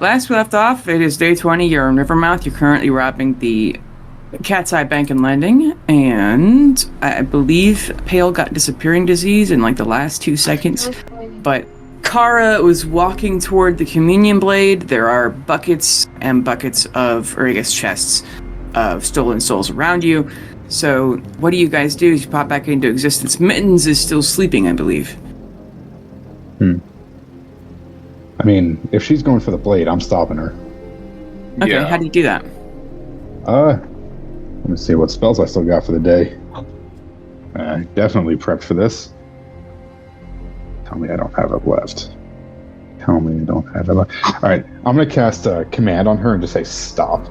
last we left off, it is day 20. You're in Rivermouth. You're currently robbing the Cat's Eye Bank and Lending, and I believe Pale got disappearing disease in like the last 2 seconds. But Kara was walking toward the communion blade. There are buckets and buckets of, or I guess chests, of stolen souls around you. So what do you guys do as you pop back into existence? Mittens is still sleeping, I believe. I mean, if she's going for the blade, I'm stopping her. Okay, Yeah. How do you do that? Let me see what spells I still got for the day. Definitely prepped for this. Tell me I don't have it left. Tell me I don't have it left. Alright, I'm going to cast a command on her and just say stop.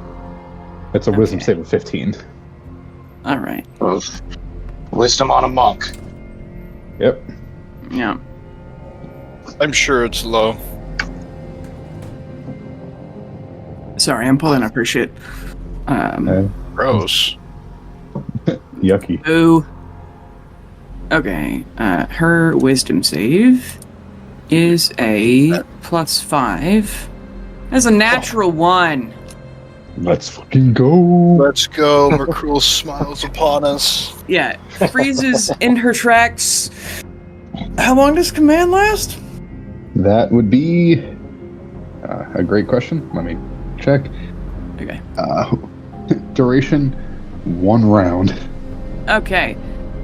It's a wisdom save of 15. Alright. Wisdom on a monk. Yep. Yeah. I'm sure it's low. Sorry, I'm pulling up her shit. Gross. Yucky. Ooh. Okay, her wisdom save is a +5. That's a natural 1. Let's fucking go. Let's go. Mercreel smiles upon us. Yeah, freezes in her tracks. How long does command last? That would be a great question. Let me check. Okay. Duration, 1 round. Okay.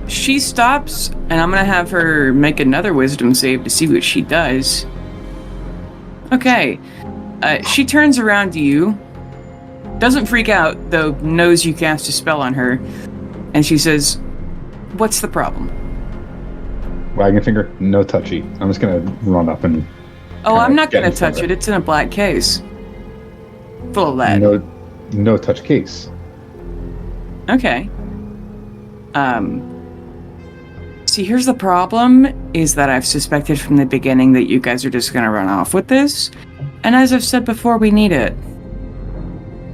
She stops, and I'm gonna have her make another wisdom save to see what she does. Okay. She turns around to you, doesn't freak out, though knows you cast a spell on her, and she says, "What's the problem?" Wagging finger, no touchy. I'm just gonna run up and. Oh, I'm not get gonna in front touch of it. It's in a black case. Full of lead. No touch case. Okay. See, here's the problem, is that I've suspected from the beginning that you guys are just gonna run off with this. And as I've said before, we need it.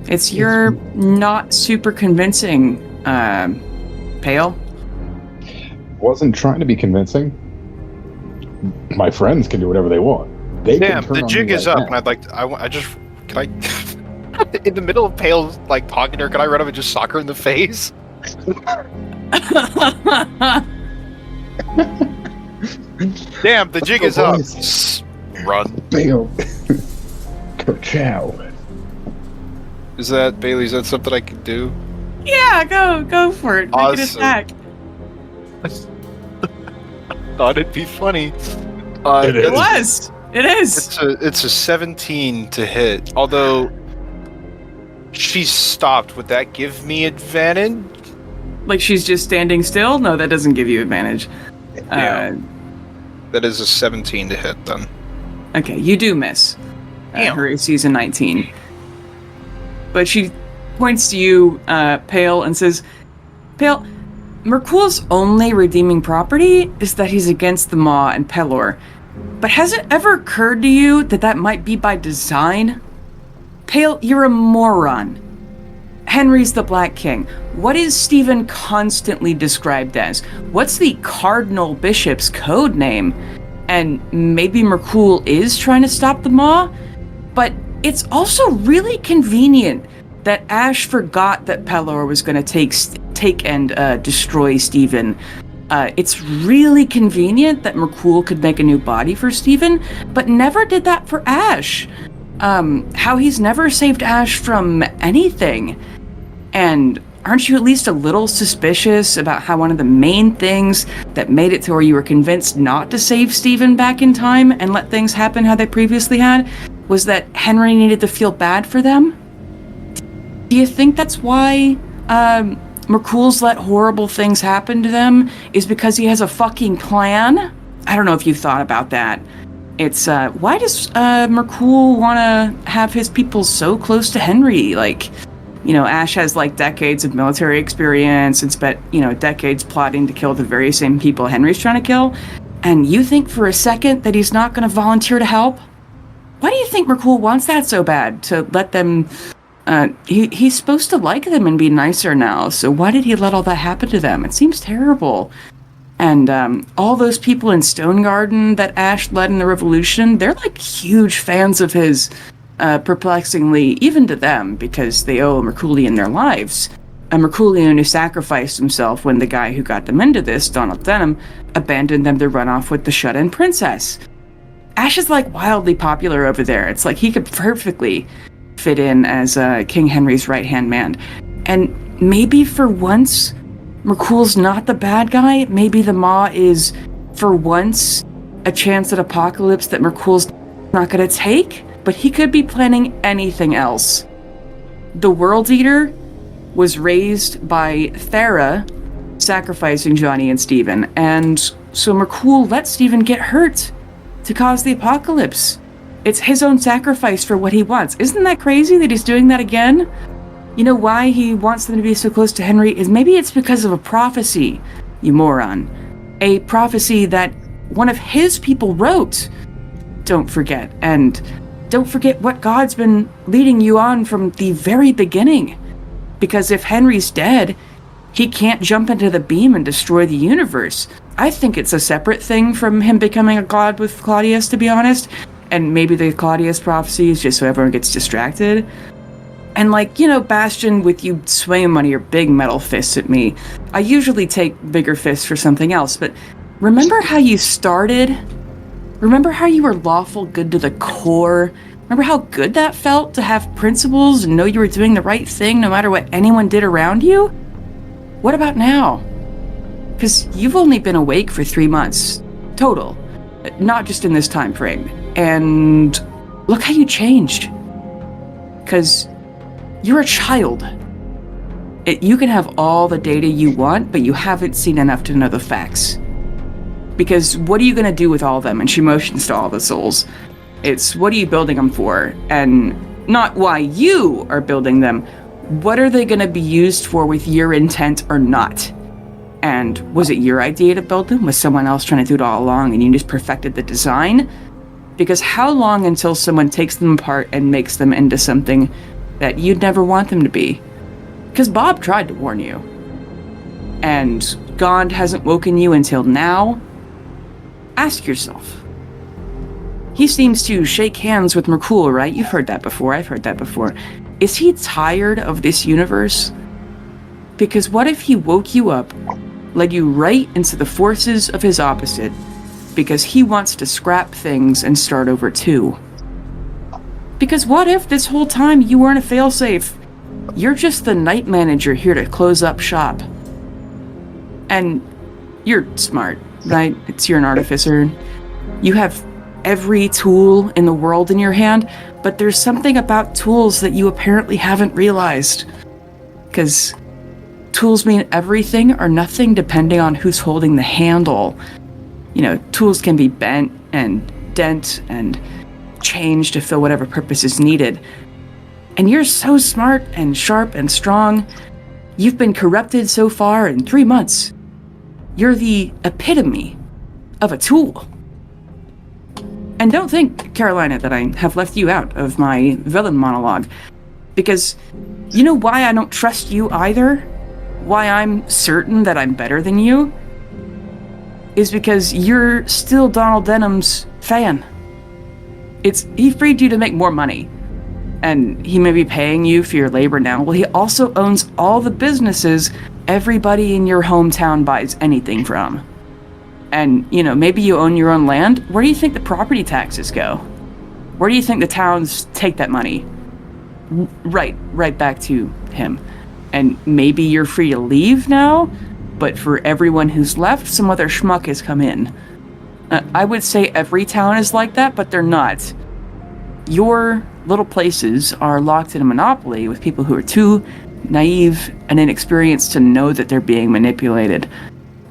It's your not super convincing, Pale. Wasn't trying to be convincing. My friends can do whatever they want. They Damn, can turn the on jig me is right up, now. and I'd like to, can I, in the middle of Pale, like, talking to her, can I run up and just sock her in the face? Damn, the jig is up. Run. Bail. Ka-chow. Is that, Bailey, is that something I can do? Yeah, go for it. Make an Awesome. attack. Thought it'd be funny. It was. It is. It's a 17 to hit. Although she's stopped, would that give me advantage? Like she's just standing still? No, that doesn't give you advantage. Yeah. That is a 17 to hit then. Okay, you do miss. Damn. Her AC's a 19. But she points to you, Pale, and says, Pale, Merkul's only redeeming property is that he's against the Maw and Pelor. But has it ever occurred to you that that might be by design? Pale, you're a moron. Henry's the Black King. What is Stephen constantly described as? What's the Cardinal Bishop's code name? And maybe Merkul is trying to stop the Maw? But it's also really convenient that Ash forgot that Pelor was going to take and destroy Stephen. It's really convenient that Merkul could make a new body for Stephen, but never did that for Ash. How he's never saved Ash from anything. And aren't you at least a little suspicious about how one of the main things that made it to where you were convinced not to save Stephen back in time and let things happen how they previously had was that Henry needed to feel bad for them? Do you think that's why Merkul's let horrible things happen to them is because he has a fucking plan? I don't know if you've thought about that. It's, why does Merkul want to have his people so close to Henry? Like, you know, Ash has, like, decades of military experience and spent, you know, decades plotting to kill the very same people Henry's trying to kill. And you think for a second that he's not going to volunteer to help? Why do you think Merkul wants that so bad? To let them... he's supposed to like them and be nicer now, so why did he let all that happen to them? It seems terrible. And all those people in Stone Garden that Ash led in the revolution, they're like huge fans of his. perplexingly, even to them, because they owe Merculian their lives, a Merculian who sacrificed himself when the guy who got them into this, Donald Denham, abandoned them to run off with the shut-in princess. Ash is like wildly popular over there. It's like he could perfectly fit in as King Henry's right-hand man. And maybe for once, Mercul's not the bad guy. Maybe the Maw is, for once, a chance at apocalypse that Mercul's not going to take. But he could be planning anything else. The World Eater was raised by Thera sacrificing Johnny and Steven, and so Mercul let Steven get hurt to cause the apocalypse. It's his own sacrifice for what he wants. Isn't that crazy that he's doing that again? You know why he wants them to be so close to Henry is maybe it's because of a prophecy, you moron. A prophecy that one of his people wrote. Don't forget. And don't forget what God's been leading you on from the very beginning. Because if Henry's dead, he can't jump into the beam and destroy the universe. I think it's a separate thing from him becoming a god with Claudius, to be honest. And maybe the Claudius prophecy is just so everyone gets distracted. And like, you know, Bastion, with you swinging one of your big metal fists at me, I usually take bigger fists for something else, but remember how you started? Remember how you were lawful good to the core? Remember how good that felt to have principles and know you were doing the right thing no matter what anyone did around you? What about now? Because you've only been awake for 3 months, total, not just in this time frame. And look how you changed. Because you're a child. You can have all the data you want, but you haven't seen enough to know the facts. Because what are you going to do with all of them? And she motions to all the souls. It's what are you building them for? And not why you are building them. What are they going to be used for with your intent or not? And was it your idea to build them? Was someone else trying to do it all along and you just perfected the design? Because how long until someone takes them apart and makes them into something that you'd never want them to be? Because Bob tried to warn you. And God hasn't woken you until now. Ask yourself. He seems to shake hands with Mercul, right? You've heard that before. I've heard that before. Is he tired of this universe? Because what if he woke you up, led you right into the forces of his opposite, because he wants to scrap things and start over too? Because what if this whole time you weren't a failsafe? You're just the night manager here to close up shop. And you're smart, right? You're an artificer. You have every tool in the world in your hand, but there's something about tools that you apparently haven't realized. Because tools mean everything or nothing depending on who's holding the handle. You know, tools can be bent and dent and changed to fill whatever purpose is needed. And you're so smart and sharp and strong. You've been corrupted so far in 3 months. You're the epitome of a tool. And don't think, Carolina, that I have left you out of my villain monologue. Because you know why I don't trust you either? Why I'm certain that I'm better than you? Is because you're still Donald Denham's fan. He freed you to make more money. And he may be paying you for your labor now. Well, he also owns all the businesses everybody in your hometown buys anything from. And, you know, maybe you own your own land. Where do you think the property taxes go? Where do you think the towns take that money? Right back to him. And maybe you're free to leave now, but for everyone who's left, some other schmuck has come in. I would say every town is like that, but they're not. Your little places are locked in a monopoly with people who are too naive and inexperienced to know that they're being manipulated.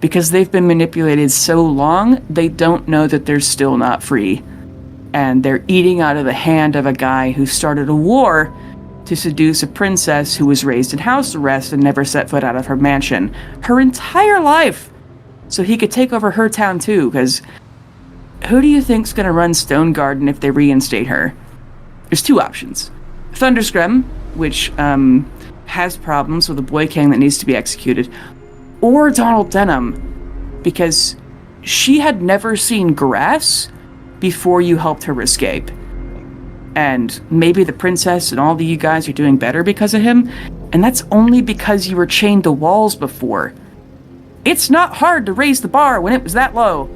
Because they've been manipulated so long, they don't know that they're still not free. And they're eating out of the hand of a guy who started a war to seduce a princess who was raised in house arrest and never set foot out of her mansion her entire life. So he could take over her town too, because who do you think's gonna run Stone Garden if they reinstate her? There's two options. Thunderscrim, which has problems with a boy king that needs to be executed, or Donald Denham, because she had never seen grass before you helped her escape. And maybe the princess and all of you guys are doing better because of him. And that's only because you were chained to walls before. It's not hard to raise the bar when it was that low.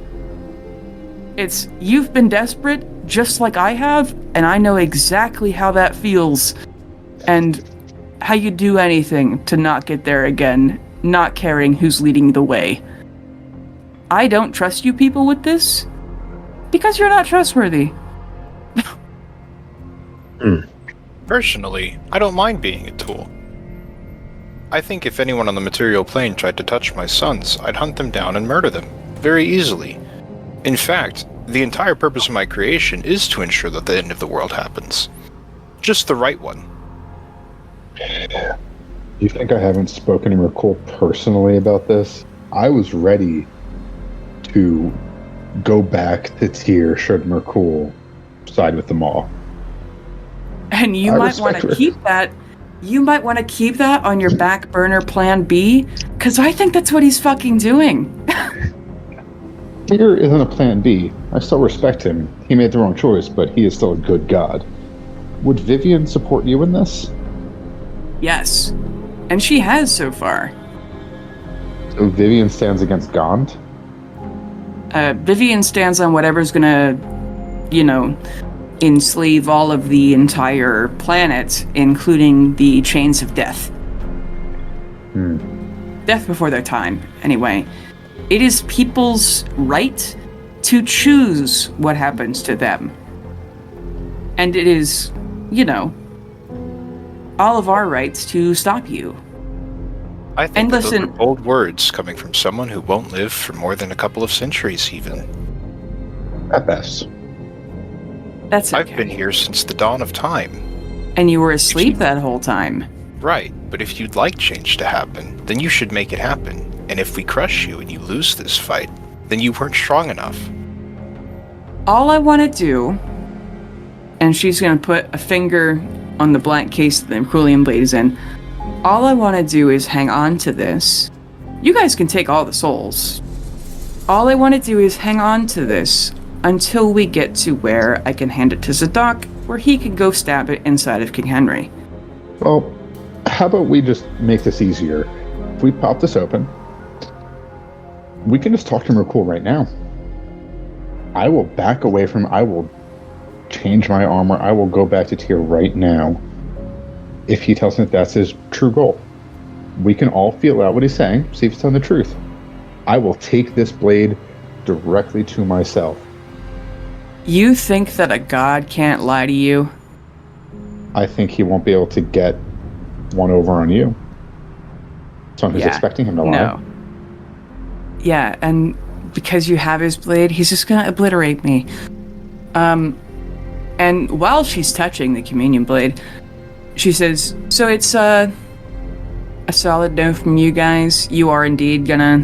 It's, you've been desperate just like I have, and I know exactly how that feels. And how you do anything to not get there again, not caring who's leading the way. I don't trust you people with this because you're not trustworthy. Personally, I don't mind being a tool. I think if anyone on the material plane tried to touch my sons, I'd hunt them down and murder them, very easily. In fact, the entire purpose of my creation is to ensure that the end of the world happens. Just the right one. You think I haven't spoken to Merkul personally about this? I was ready to go back to Tyr should Merkul side with the Maw. And you might want to keep that. You might want to keep that on your back burner plan B, because I think that's what he's fucking doing. Tyr isn't a plan B. I still respect him. He made the wrong choice, but he is still a good god. Would Vivian support you in this? Yes. And she has so far. So Vivian stands against Gond? Vivian stands on whatever's gonna, enslave all of the entire planet, including the chains of death. Death before their time, anyway. It is people's right to choose what happens to them. And it is, all of our rights to stop you. I think those are bold words coming from someone who won't live for more than a couple of centuries, even. At best. That's okay. I've been here since the dawn of time. And you were asleep that whole time. Right, but if you'd like change to happen, then you should make it happen. And if we crush you and you lose this fight, then you weren't strong enough. All I want to do, and she's going to put a finger on the blank case that the Merculian blade is in. All I want to do is hang on to this. You guys can take all the souls. All I want to do is hang on to this until we get to where I can hand it to Zadok, where he can go stab it inside of King Henry. Well, how about we just make this easier? If we pop this open, we can just talk to Merkul right now. I will back away from, I will change my armor, I will go back to Tyr right now. If he tells me that that's his true goal. We can all feel out what he's saying, see if he's telling the truth. I will take this blade directly to myself. You think that a god can't lie to you? I think he won't be able to get one over on you. Someone who's expecting him to lie. No. Yeah, and because you have his blade, he's just gonna obliterate me. And while she's touching the communion blade, she says, so it's a solid no from you guys. You are indeed gonna,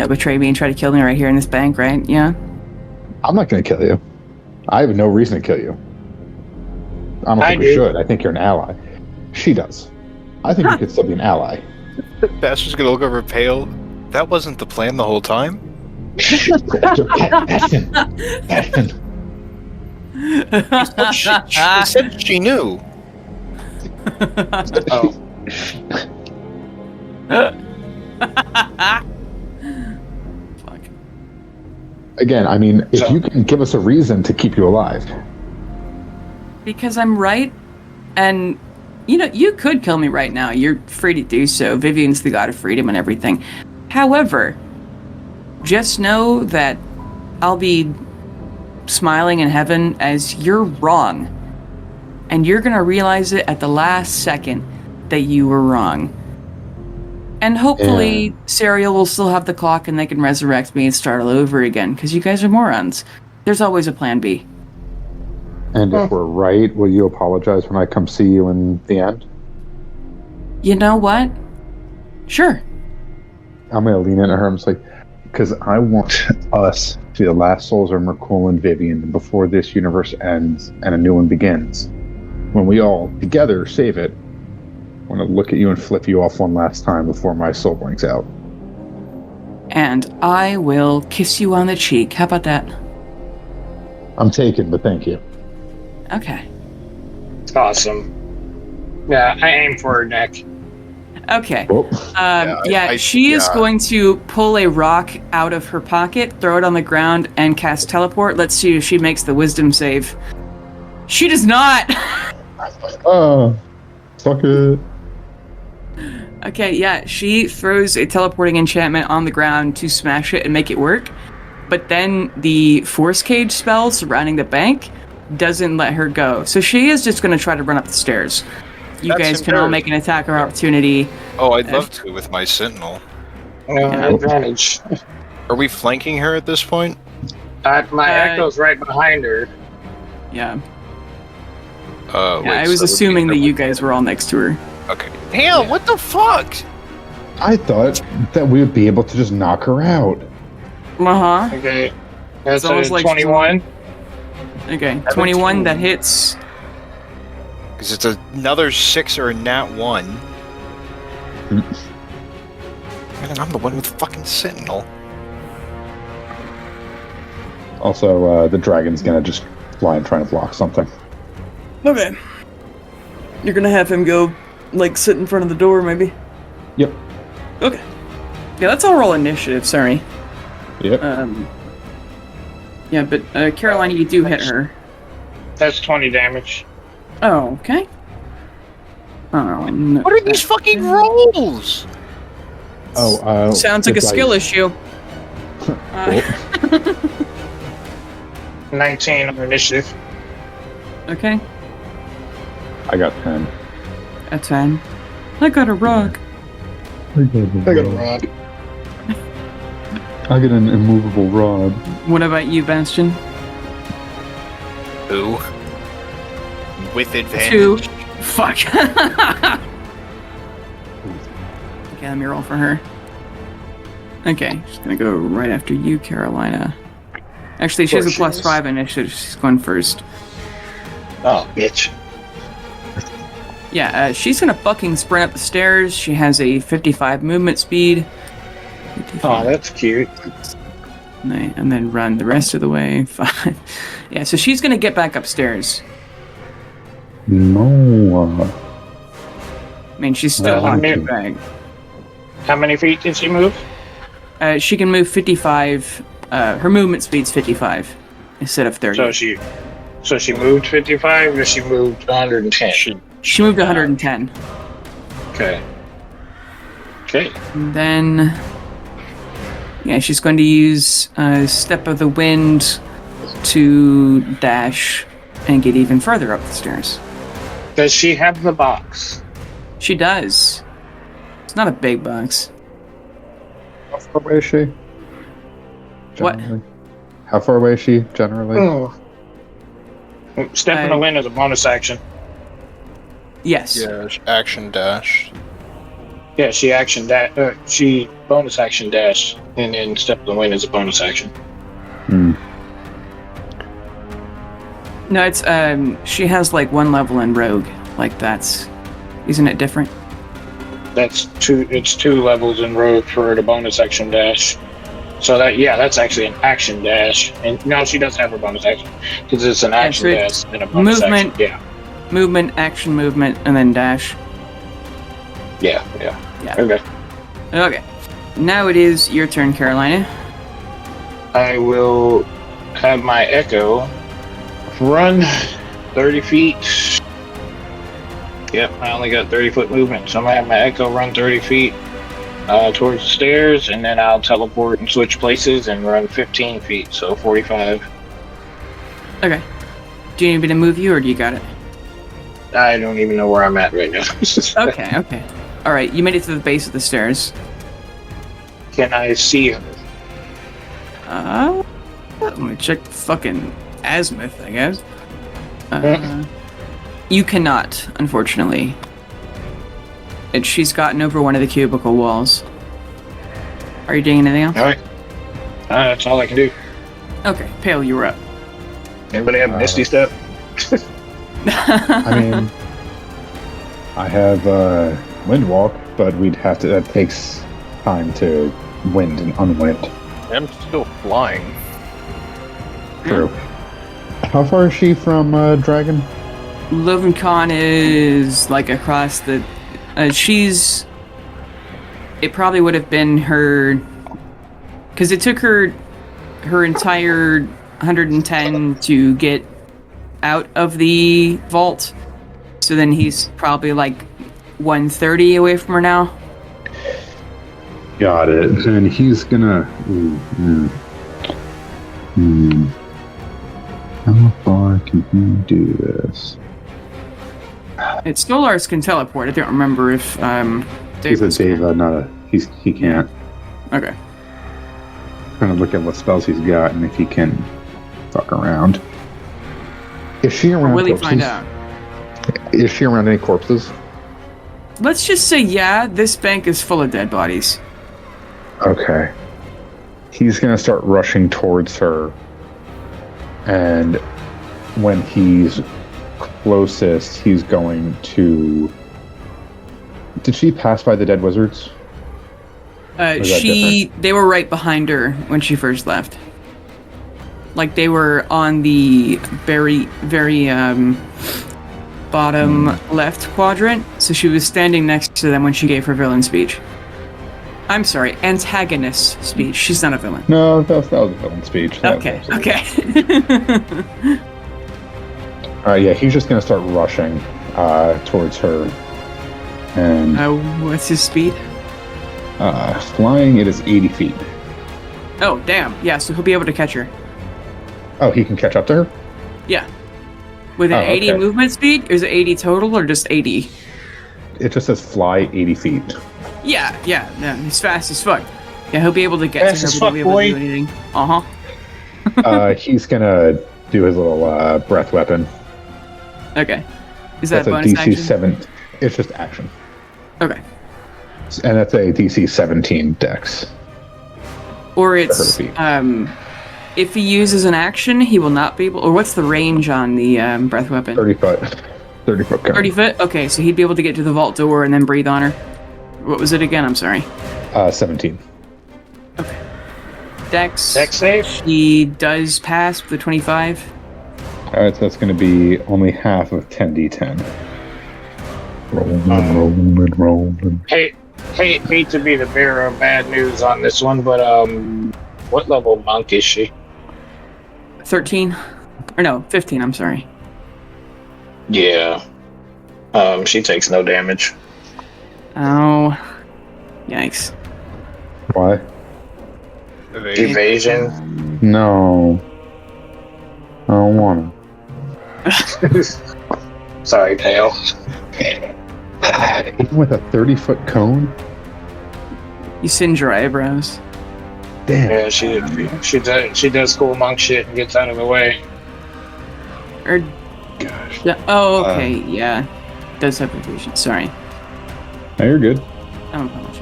betray me and try to kill me right here in this bank, right? Yeah? I'm not gonna kill you. I have no reason to kill you. I don't think we should. I think you're an ally. She does. I think you could still be an ally. Bastard's gonna look over Pale. That wasn't the plan the whole time? Bastion. She said she knew. Oh. Fuck. Again, I mean, if you can give us a reason to keep you alive. Because I'm right, and, you could kill me right now. You're free to do so. Vivian's the god of freedom and everything. However, just know that I'll be smiling in heaven as you're wrong. And you're going to realize it at the last second that you were wrong. And hopefully, Serial will still have the clock and they can resurrect me and start all over again, because you guys are morons. There's always a plan B. And if we're right, will you apologize when I come see you in the end? You know what? Sure. I'm going to lean into her. I'm just like, because I want us to be the last souls of Merkul and Vivian before this universe ends and a new one begins. When we all together save it, I want to look at you and flip you off one last time before my soul blinks out. And I will kiss you on the cheek. How about that? I'm taken, but thank you. Okay. Awesome. Yeah, I aim for her neck. Okay. Whoop. She is yeah. going to pull a rock out of her pocket, throw it on the ground, and cast teleport. Let's see if she makes the wisdom save. She does not! Oh, fuck it. Okay, yeah, she throws a teleporting enchantment on the ground to smash it and make it work. But then the force cage spell surrounding the bank doesn't let her go. So she is just going to try to run up the stairs. You That's guys can all make an attack or opportunity. Oh, I'd love to with my sentinel. Advantage. Are we flanking her at this point? My echo's right behind her. Yeah. Wait, I was so assuming that we- you guys were all next to her. Okay. Hell, Yeah. what the fuck? I thought that we would be able to just knock her out. Uh-huh. Okay. That's It's almost like 21. Okay, 21, that hits. Because it's another 6 or a nat 1. Man, I'm the one with fucking sentinel. Also, the dragon's gonna just fly and try and block something. Okay. You're gonna have him go, like, sit in front of the door, maybe? Yep. Okay. Yeah, let's all roll initiative, sorry. Yep. Yeah, but, Carolina, you do hit her. That's 20 damage. Oh, okay. Oh, no. What are these fucking rolls? Sounds like a the skill dice. issue. Cool. 19 on initiative. Okay, I got 10. a 10. I got a rock. I got a rod. I get an immovable rod. What about you, Bastion? Who? With advantage. 2. Fuck. Okay, let me roll for her. Okay, she's gonna go right after you, Carolina. Actually, she has a course she is. +5 initiative. She's going first. Oh, bitch. Yeah, she's gonna fucking sprint up the stairs. She has a 55 movement speed. 55. Oh, that's cute. And then run the rest of the way. 5. Yeah, so she's gonna get back upstairs. No. I mean, she's still Well, on I her mean- bag. How many feet did she move? She can move 55. Her movement speed's 55 instead of 30. So she moved 55 or she moved 110? She moved 110. Okay. Okay. And then, yeah, she's going to use Step of the Wind to dash and get even further up the stairs. Does she have the box? She does. It's not a big box. How far away is she? What? Generally? How far away is she, generally? Oh. Step in the wind is a bonus action. Yes. Yeah, action dash. Yeah, she she bonus action dash, and then step in the wind is a bonus action. Hmm. No, it's she has like 1 level in Rogue. Like isn't it different? It's 2 levels in rogue for the bonus action dash. So that's actually an action dash. And no, she doesn't have her bonus action because it's an action so dash and a bonus movement. action. Yeah. Movement, action, movement, and then dash. Yeah. Yeah. Okay. Okay. Now it is your turn, Carolina. I will have my echo run 30 feet. Yep, I only got 30-foot movement, so I'm gonna have my echo run 30 feet towards the stairs, and then I'll teleport and switch places and run 15 feet, so 45. Okay. Do you need me to move you, or do you got it? I don't even know where I'm at right now. Okay. All right, you made it to the base of the stairs. Can I see her? Let me check fucking azimuth, I guess. You cannot, unfortunately. She's gotten over one of the cubicle walls. Are you doing anything else? All right. That's all I can do. Okay, Pale, you were up. Anybody have Misty Step? I mean, I have wind walk, but that takes time to wind and unwind. I'm still flying. True. How far is she from Dragon? Lovencon is like across the. She's. It probably would have been her, because it took her entire 110 to get out of the vault. So then he's probably like 130 away from her now. Got it. And he's gonna. How far can he do this? It's Stolars can teleport. I don't remember if He's a Deva, not a. He can't. Okay. Trying to look at what spells he's got and if he can fuck around. Is she around Will he corpses? find out? Is she around any corpses? Let's just say, yeah, this bank is full of dead bodies. Okay. He's gonna start rushing towards her, and when he's closest, he's going to. Did she pass by the dead wizards? They were right behind her when she first left. Like they were on the very bottom left quadrant, so she was standing next to them when she gave her villain speech. I'm sorry, antagonist speech. She's not a villain. No, that was a villain speech. Okay. Yeah, he's just gonna start rushing towards her, and what's his speed? flying. It is 80 feet. Oh, damn. Yeah, so he'll be able to catch her. Oh, he can catch up to her? Yeah. With an 80 okay. movement speed? Is it 80 total or just 80? It just says fly 80 feet. Yeah, he's fast as fuck. Yeah, he'll be able to get Fast to as her, fuck, but he'll be able to do anything. He's gonna do his little breath weapon. Okay. Is that That's a bonus DC action? 7. It's just action. Okay. And that's a DC 17 dex. Or it's, feet. if he uses an action, he will not be able, or what's the range on the breath weapon? 30 foot. 30 foot cone. 30 foot? Okay, so he'd be able to get to the vault door and then breathe on her. What was it again? I'm sorry. 17. Okay. Dex save? He does pass with a 25. Alright, so that's going to be only half of 10d10. Rolling. Hate to be the bearer of bad news on this one, but what level monk is she? 13. Or no, 15, I'm sorry. Yeah. She takes no damage. Oh. Yikes. Why? Evasion. No. I don't want Sorry, Tail. to. Even with a 30-foot cone? You singe your eyebrows. Damn. Yeah, she does cool monk shit and gets out of the way. Or, Gosh. yeah, oh, okay, yeah. Does have evasion, sorry. No, you're good. I don't know much.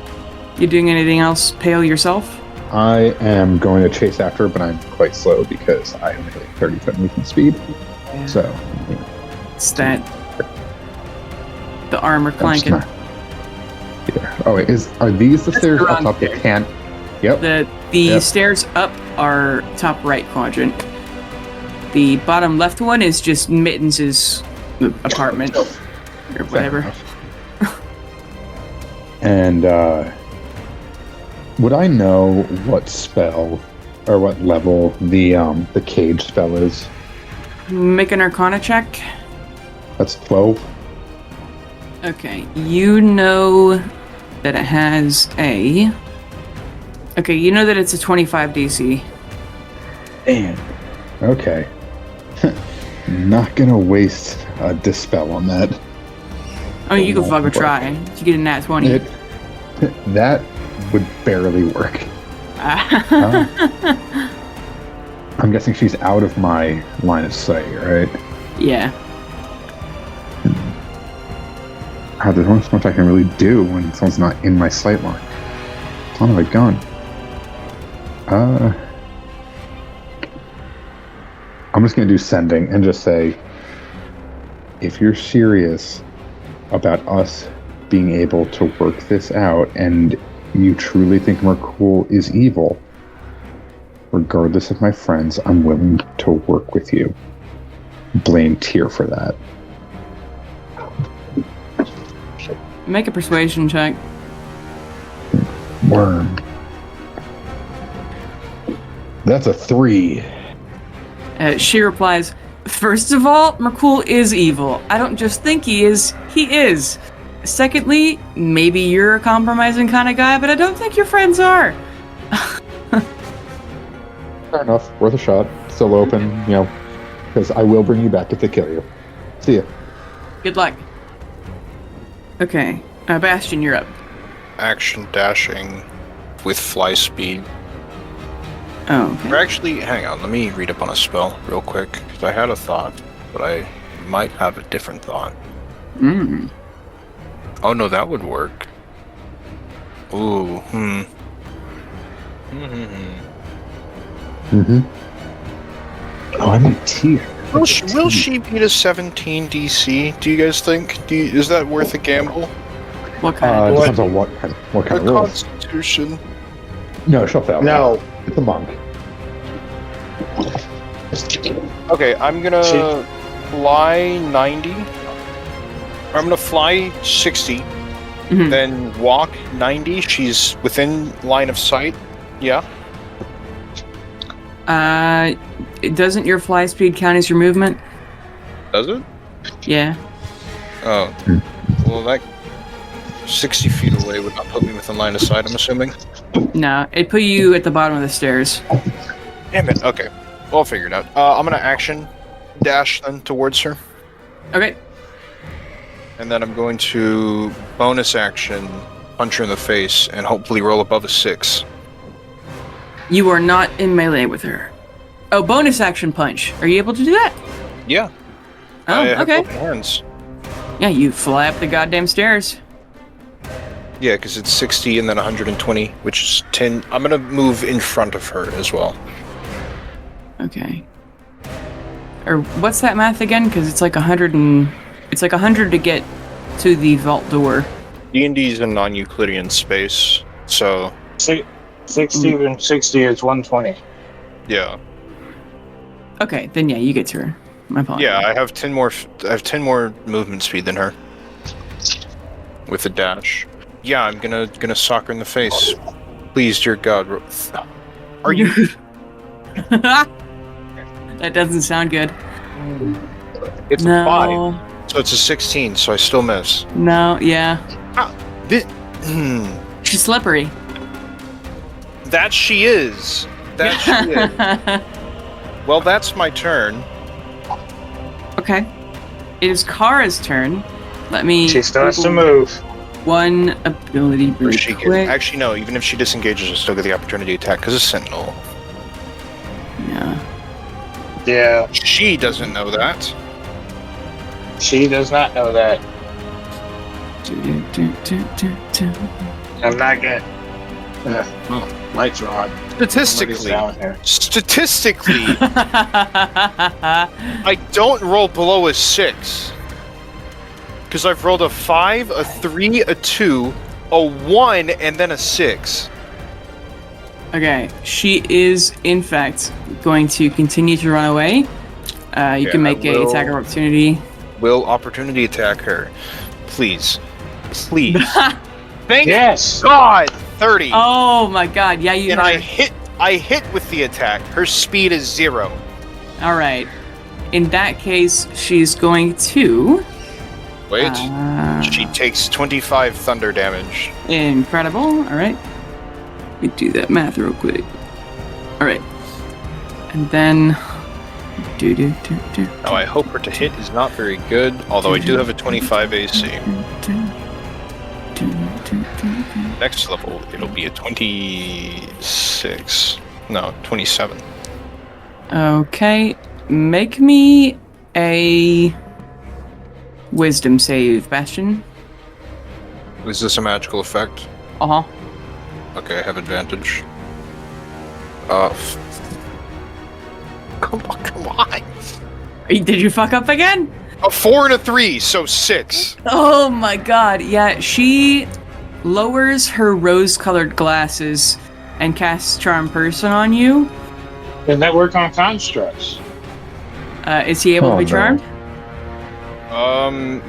You doing anything else, Pale, yourself? I am going to chase after her, but I'm quite slow because I only have 30-foot movement speed. Yeah. So, It's that... The armor I'm just clanking. not- yeah. Oh, wait, are these the That's stairs the up wrong top? stair. Can't. Yep. The Yep. stairs up are top right quadrant. The bottom left one is just Mittens' apartment. Or Fair whatever. enough. And would I know what spell or what level the cage spell is? Make an Arcana check. That's 12. Okay, you know that it has a... Okay, you know that it's a 25 DC. Damn. Okay. Not gonna waste a dispel on that. I mean, you can fucking try. You get a nat 20. That would barely work. I'm guessing she's out of my line of sight, right? Yeah. There's not much I can really do when someone's not in my sight line. Son of a gun. I'm just gonna do sending and just say, if you're serious about us being able to work this out and you truly think Merkul is evil, regardless of my friends, I'm willing to work with you. blame Tyr for that. Make a persuasion check. Worm. That's a 3. She replies, "First of all, Merkul is evil. I don't just think he is. Secondly, maybe you're a compromising kind of guy, but I don't think your friends are." Fair enough. Worth a shot. Still open, because I will bring you back if they kill you. See ya. Good luck. Okay, Bastion, you're up. Action dashing with fly speed. Oh, okay. Or actually, hang on, let me read up on a spell real quick, because I had a thought, but I might have a different thought. Oh no, that would work. Ooh, Oh, I mean Tyr. Will she beat a 17 DC, do you guys think? Is that worth a gamble? What kind It of... depends on what kind of rules. Constitution. No, she'll fail. No. It's a monk. Okay, I'm gonna fly 90. Or I'm gonna fly 60, Mhm. then walk 90. She's within line of sight. Yeah. Doesn't your fly speed count as your movement? Does it? Yeah. Oh. Well, that 60 feet away would not put me within line of sight, I'm assuming. No, it put you at the bottom of the stairs. Damn it. Okay. Well, I'll figure it out. I'm gonna action dash then towards her. Okay. And then I'm going to bonus action punch her in the face and hopefully roll above a 6. You are not in melee with her. Oh, bonus action punch. Are you able to do that? Yeah. Oh, I have okay. open hands. Yeah, you fly up the goddamn stairs. Yeah, because it's 60 and then 120, which is 10. I'm going to move in front of her as well. Okay. Or what's that math again? Because it's like 100 and... It's like 100 to get to the vault door. D&D is a non-Euclidean space, so... 60 and 60 is 120. Yeah. Okay, then yeah, you get to her. My apologies. Yeah, I have 10 more movement speed than her. With a dash. Yeah, I'm gonna sock her in the face. Please, dear God. Are you... That doesn't sound good. It's No. a 5. So it's a 16, so I still miss. No, yeah. Hmm. She's slippery. That she is. That she is. Well, that's my turn. Okay. It is Kara's turn. Let me... She starts to move. One ability Or really she quick. actually, no, even if she disengages, she'll still get the opportunity attack because it's Sentinel. Yeah. Yeah, She doesn't know that. she does not know that. I'm not gonna. Lights are on. Statistically, Down here. I don't roll below a 6. Because I've rolled a 5, a 3, a 2, a 1, and then a 6. Okay, she is in fact going to continue to run away. You can make a attack of opportunity. Will opportunity attack her. Please. Please. Thank Yes. God! 30. Oh my god, yeah, you And I hit with the attack. Her speed is 0. Alright. In that case, she's going to... Wait. She takes 25 thunder damage. Incredible. Alright. Let me do that math real quick. Alright. And then... Now I hope her to hit is not very good, although I do have a 25 AC. Next level, it'll be a 26. No, 27. Okay. Make me a... Wisdom save, Bastion. Is this a magical effect? Uh-huh. Okay, I have advantage. Come on. Did you fuck up again? A 4 and a 3, so 6. Oh my god, yeah, she lowers her rose-colored glasses and casts Charm Person on you. Does that work on constructs? Is he able to be no. charmed?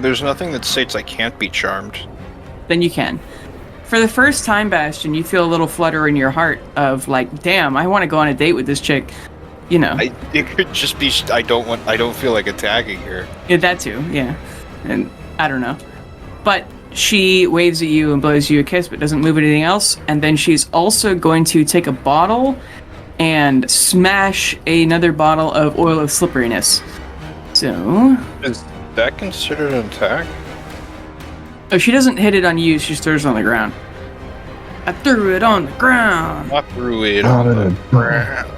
There's nothing that states I can't be charmed. Then you can. For the first time, Bastion, you feel a little flutter in your heart of like, damn, I want to go on a date with this chick. You know. It could just be I don't feel like attacking her. Yeah, that too, yeah. And I don't know. But she waves at you and blows you a kiss, but doesn't move anything else. And then she's also going to take a bottle and smash another bottle of oil of slipperiness. So... Is that considered an attack? Oh, she doesn't hit it on you, she throws it on the ground. I threw it on the ground! I threw it on the ground.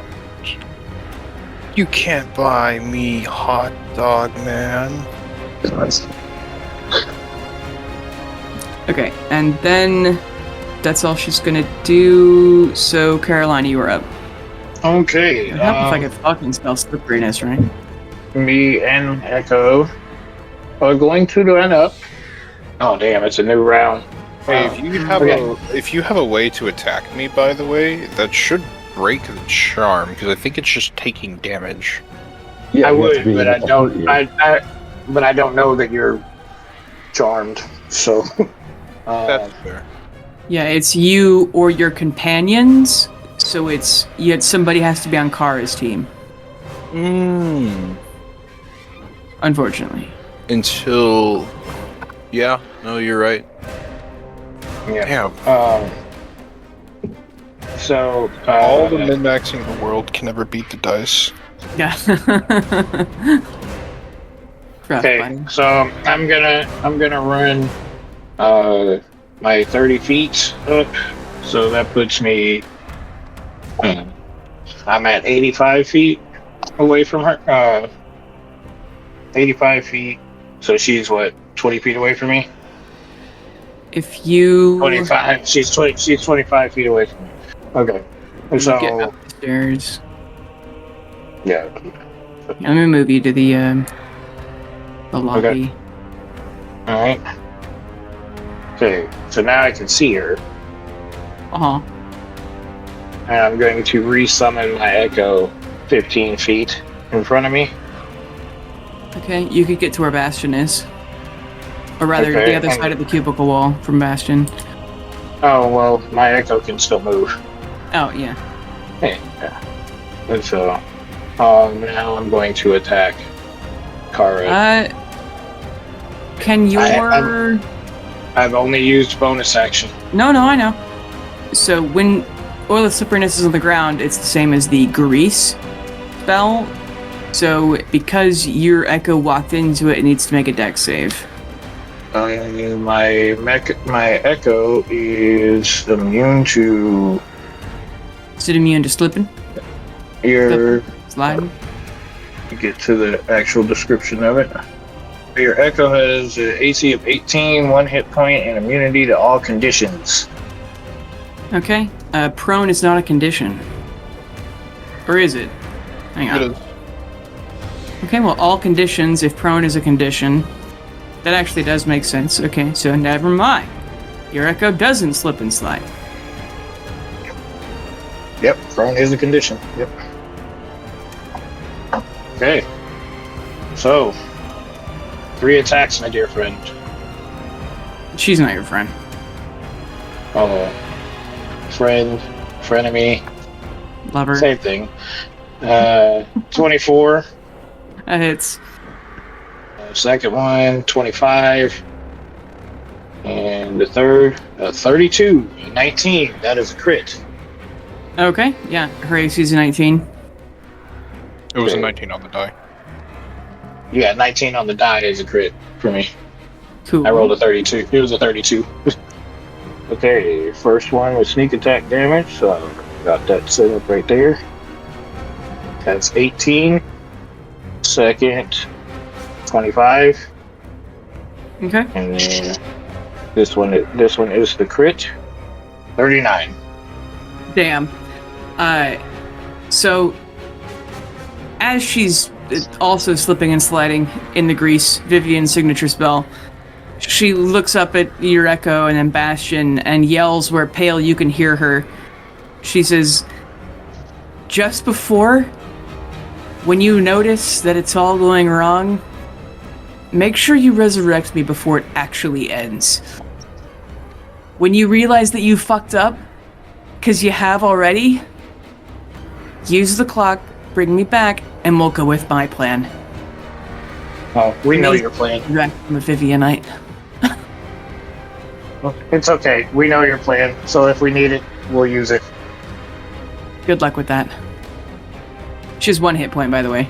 You can't buy me hot dog, man. Okay, and then that's all she's gonna do. So, Carolina, you are up. Okay. What happens if I could fucking spell slipperiness, right? Me and Echo are going to line up. Oh damn! It's a new round. Hey, if you have a way to attack me, by the way, that should break the charm because I think it's just taking damage. Yeah, I you have would, to be but I able to don't. hurt you. But I don't know that you're charmed. So. That's fair. Yeah, it's you or your companions. So it's yet somebody has to be on Kara's team. Unfortunately. Until, yeah, no, you're right. Yeah. Damn. So All the min-maxing in the world can never beat the dice. Yeah. Rough, Okay, buddy. so I'm gonna run my 30 feet up, so that puts me. I'm at 85 feet away from her. 85 feet. So she's what, 20 feet away from me? If you 25. She's 25 feet away from me. Okay. So get up the stairs, yeah. I'm gonna move you to the lobby. Okay. All right. Okay. So now I can see her, Uh huh. and I'm going to resummon my Echo 15 feet in front of me. Okay, you could get to where Bastion is, or rather, Okay, the other and- side of the cubicle wall from Bastion. Oh well, my Echo can still move. Oh yeah. Hey, yeah. And so now I'm going to attack Kara. Can your I've only used bonus action. No, I know. So when oil of slipperiness is on the ground, it's the same as the grease spell. So because your Echo walked into it, it needs to make a dex save. My Echo is immune to Is it immune to slipping? your. Sliding? Get to the actual description of it. Your Echo has an AC of 18, 1 hit point, and immunity to all conditions. Okay. Prone is not a condition. Or is it? Hang on. It is. Okay, well, all conditions, if prone is a condition, that actually does make sense. Okay, so never mind. Your Echo doesn't slip and slide. Yep, prone is a condition. Yep. Okay. So, 3 attacks, my dear friend. She's not your friend. Frenemy, Lover. same thing. 24. That hits. Second one, 25. And the third, 32. 19. That is a crit. Okay, yeah. Her AC is 19. It was a Okay. 19 on the die. Yeah, 19 on the die is a crit for me. Cool. I rolled a 32. It was a 32. Okay, first one was sneak attack damage, so I got that set up right there. That's 18. Second, 25. Okay. And then this one is the crit. 39. Damn. So, as she's also slipping and sliding in the grease, Vivian's signature spell, she looks up at your Echo and then Bastion and yells where Pale you can hear her. She says, just before when you notice that it's all going wrong, make sure you resurrect me before it actually ends. When you realize that you fucked up, because you have already, use the clock, bring me back, and we'll go with my plan. Oh, we know your plan. Back from a Vivianite. It's okay. We know your plan. So if we need it, we'll use it. Good luck with that. She has 1 hit point, by the way.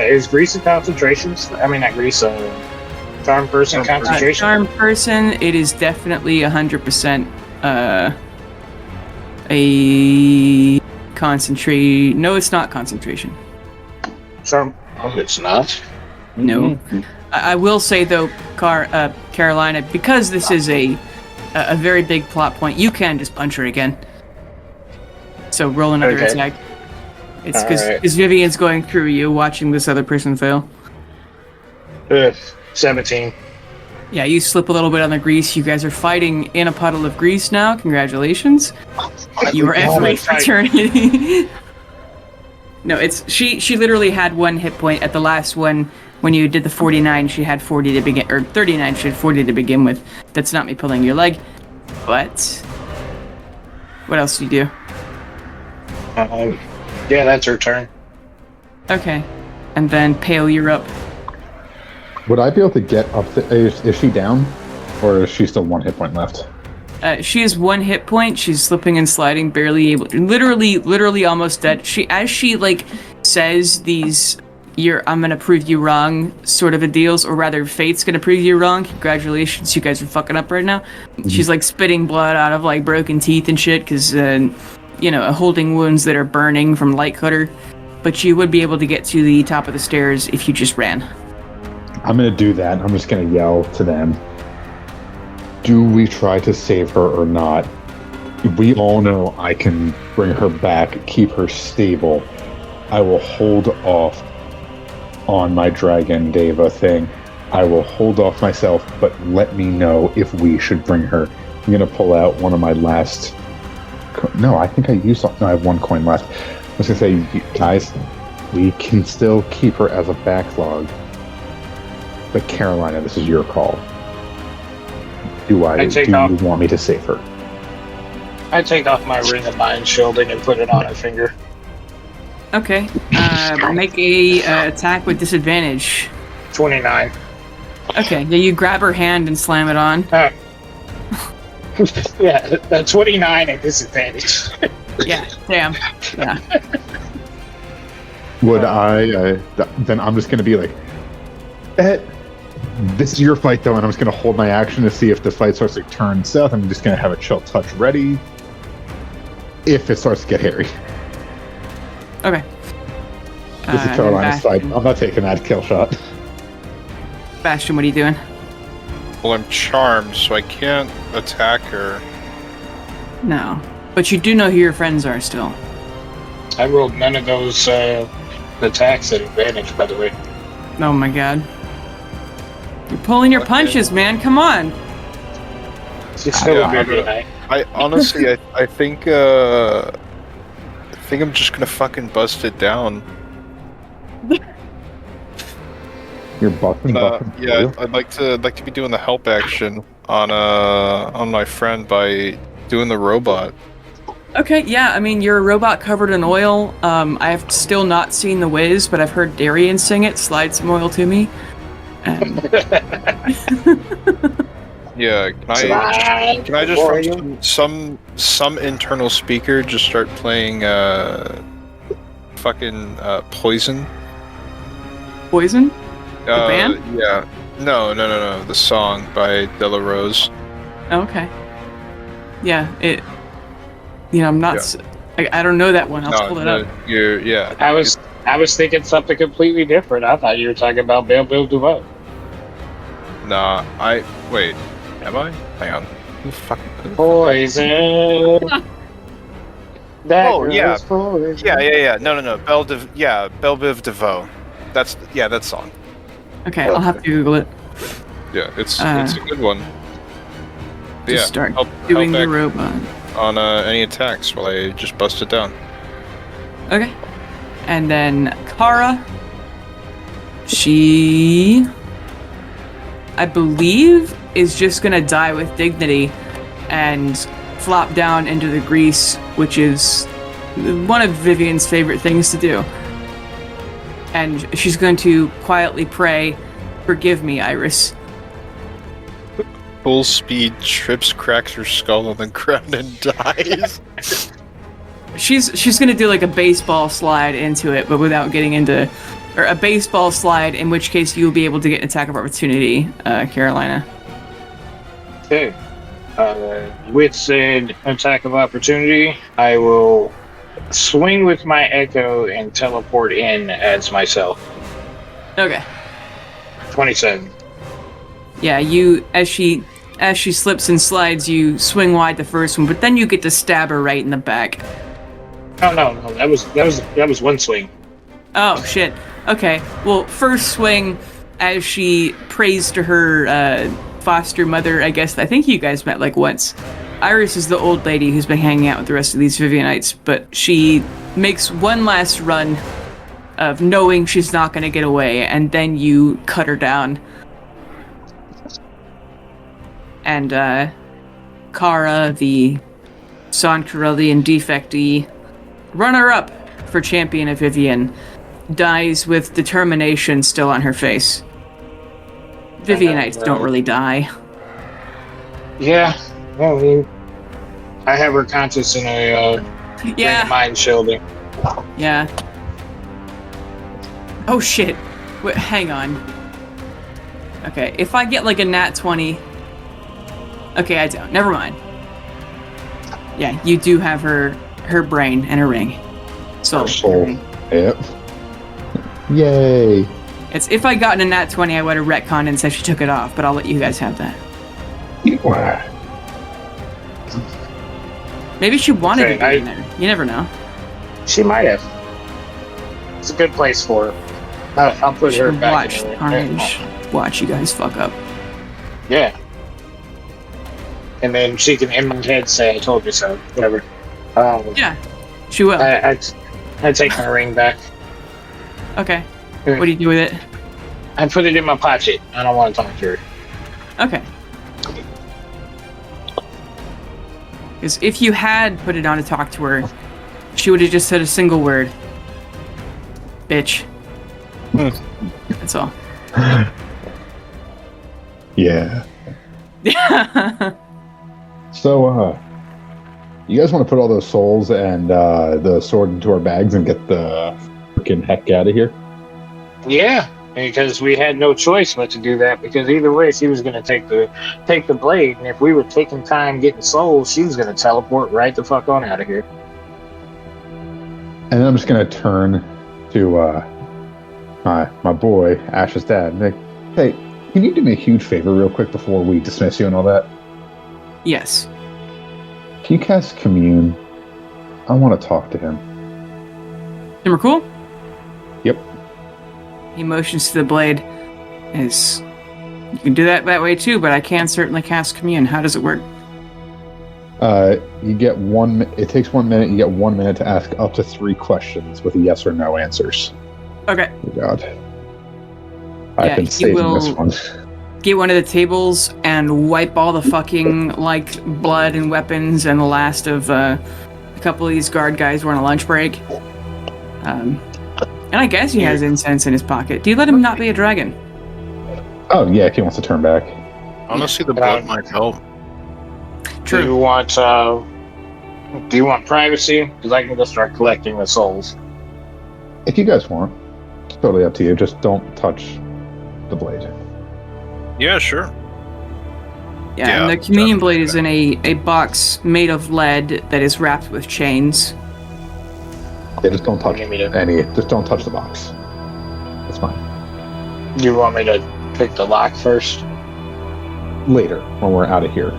Is Grease a concentration? I mean, not Grease. Charm person concentration. Charm person. It is definitely 100% a concentrate. No, it's not concentration. Charm. Oh, it's not. No. I will say though, Carolina, because this is a very big plot point, you can just punch her again. So roll another attack. It's because Vivian's going through you, watching this other person fail. 17. Yeah, you slip a little bit on the grease. You guys are fighting in a puddle of grease now. Congratulations. You are every fraternity. No, it's she literally had 1 hit point at the last one. When you did the 49, she had 40 to begin, or 39, she had 40 to begin with. That's not me pulling your leg. But what else do you do? Yeah, that's her turn. Okay. And then Pale, you're up. Would I be able to get up? Is she down, or is she still 1 hit point left? She has 1 hit point. She's slipping and sliding, barely able, literally almost dead. She like says these, I'm gonna prove you wrong sort of a deals, or rather fate's gonna prove you wrong. Congratulations, you guys are fucking up right now. Mm-hmm. She's like spitting blood out of like broken teeth and shit, because holding wounds that are burning from light cutter. But you would be able to get to the top of the stairs if you just ran. I'm gonna do that. I'm just gonna yell to them. Do we try to save her or not? We all know I can bring her back, keep her stable. I will hold off on my Dragon Deva thing. I will hold off myself, but let me know if we should bring her. I'm gonna pull out one of my last. No, I think I used. No, I have 1 coin left. I was gonna say, guys, we can still keep her as a backlog. But Carolina, this is your call. Do you want me to save her? I take off my ring of mind shielding and put it on her finger. Okay. Make a attack with disadvantage. 29. Okay. Yeah, you grab her hand and slam it on. Yeah, the 29 at disadvantage. Yeah. Damn. Yeah. Would I? Then I'm just gonna be like, this is your fight though, and I'm just gonna hold my action to see if the fight starts to turn south. I'm just gonna have a chill touch ready if it starts to get hairy. Okay. This is Carolina's fight. I'm not taking that kill shot. Bastion, what are you doing? Well, I'm charmed, so I can't attack her. No. But you do know who your friends are still. I rolled none of those attacks at advantage, by the way. Oh my god. You're pulling your punches, man. Come on. I honestly, I think I'm just gonna fucking bust it down. You're busting. Yeah, I'd like to be doing the help action on my friend by doing the robot. Okay, yeah, I mean, you're a robot covered in oil. I have still not seen The Wiz, but I've heard Darian sing it. Slide some oil to me. Yeah, can I just from some internal speaker just start playing fucking Poison? Poison? The band? Yeah. No. The song by Della Rose. Okay. Yeah, I'm not. Yeah. I don't know that one. I'll pull it up. Yeah. I was thinking something completely different. I thought you were talking about Belle Biv DeVoe. Nah, wait. Am I? Hang on. Who fucking Poison. Yeah. Poison. Yeah. No. Belle Biv DeVoe. That's that song. Okay, I'll have to Google it. Yeah, it's a good one. Just start doing the robot on any attacks while I just bust it down. Okay. And then Kara, she, I believe, is just gonna die with dignity and flop down into the grease, which is one of Vivian's favorite things to do. And she's going to quietly pray, "Forgive me, Iris." Full speed trips, cracks her skull on the ground, and dies. She's gonna do like a baseball slide into it, but without getting into, or a baseball slide, in which case you'll be able to get an attack of opportunity, Carolina. Okay. With said attack of opportunity, I will swing with my echo and teleport in as myself. Okay. 27. Yeah, you as she slips and slides, you swing wide the first one, but then you get to stab her right in the back. Oh no, that was one swing. Oh shit. Okay. Well, first swing as she prays to her foster mother. I think you guys met like once. Iris is the old lady who's been hanging out with the rest of these Vivianites, but she makes one last run of knowing she's not going to get away, and then you cut her down. And Kara, the Soncarellian defectee, runner-up for champion of Vivian, dies with determination still on her face. Vivianites don't really die. Yeah, well, I mean, I have her conscious in a mind shielding. Yeah. Oh shit. Wait, hang on. Okay, if I get like a nat 20... Okay, I don't. Never mind. Yeah, you do have her brain and her ring. So. Yep. Yay. It's if I gotten a nat 20, I would have retconned and said she took it off, but I'll let you guys have that. Maybe she wanted to be in there. You never know. She might have. It's a good place for her. I'll put her back in there. Orange. Watch you guys fuck up. Yeah. And then she can, in my head, say, "I told you so." Whatever. Yeah, she will. I take my ring back. Okay. What do you do with it? I put it in my pocket. I don't want to talk to her. Okay. Because if you had put it on to talk to her, she would have just said a single word. Bitch. That's all. Yeah. Yeah. So, you guys want to put all those souls and the sword into our bags and get the freaking heck out of here? Yeah, because we had no choice but to do that. Because either way, she was going to take the blade, and if we were taking time getting souls, she was going to teleport right the fuck on out of here. And then I'm just going to turn to my boy Ash's dad. And be like, hey, can you do me a huge favor real quick before we dismiss you and all that? Yes. Can you cast Commune? I want to talk to him. Number cool? Yep. He motions to the blade. You can do that way too, but I can certainly cast Commune. How does it work? You get it takes 1 minute. You get 1 minute to ask up to 3 questions with yes or no answers. Okay. Oh God. I've been saving this one. Get one of the tables and wipe all the fucking, blood and weapons and the last of a couple of these guard guys who are on a lunch break. And I guess he has incense in his pocket. Do you let him not be a dragon? Oh, yeah, if he wants to turn back. Honestly, the blood might help. True. Do you want privacy? Because I can just start collecting the souls. If you guys want. It's totally up to you. Just don't touch the blade. Yeah, sure. Yeah, and the communion blade is in a box made of lead that is wrapped with chains. Yeah, just don't touch just don't touch the box. That's fine. You want me to pick the lock first? Later, when we're out of here.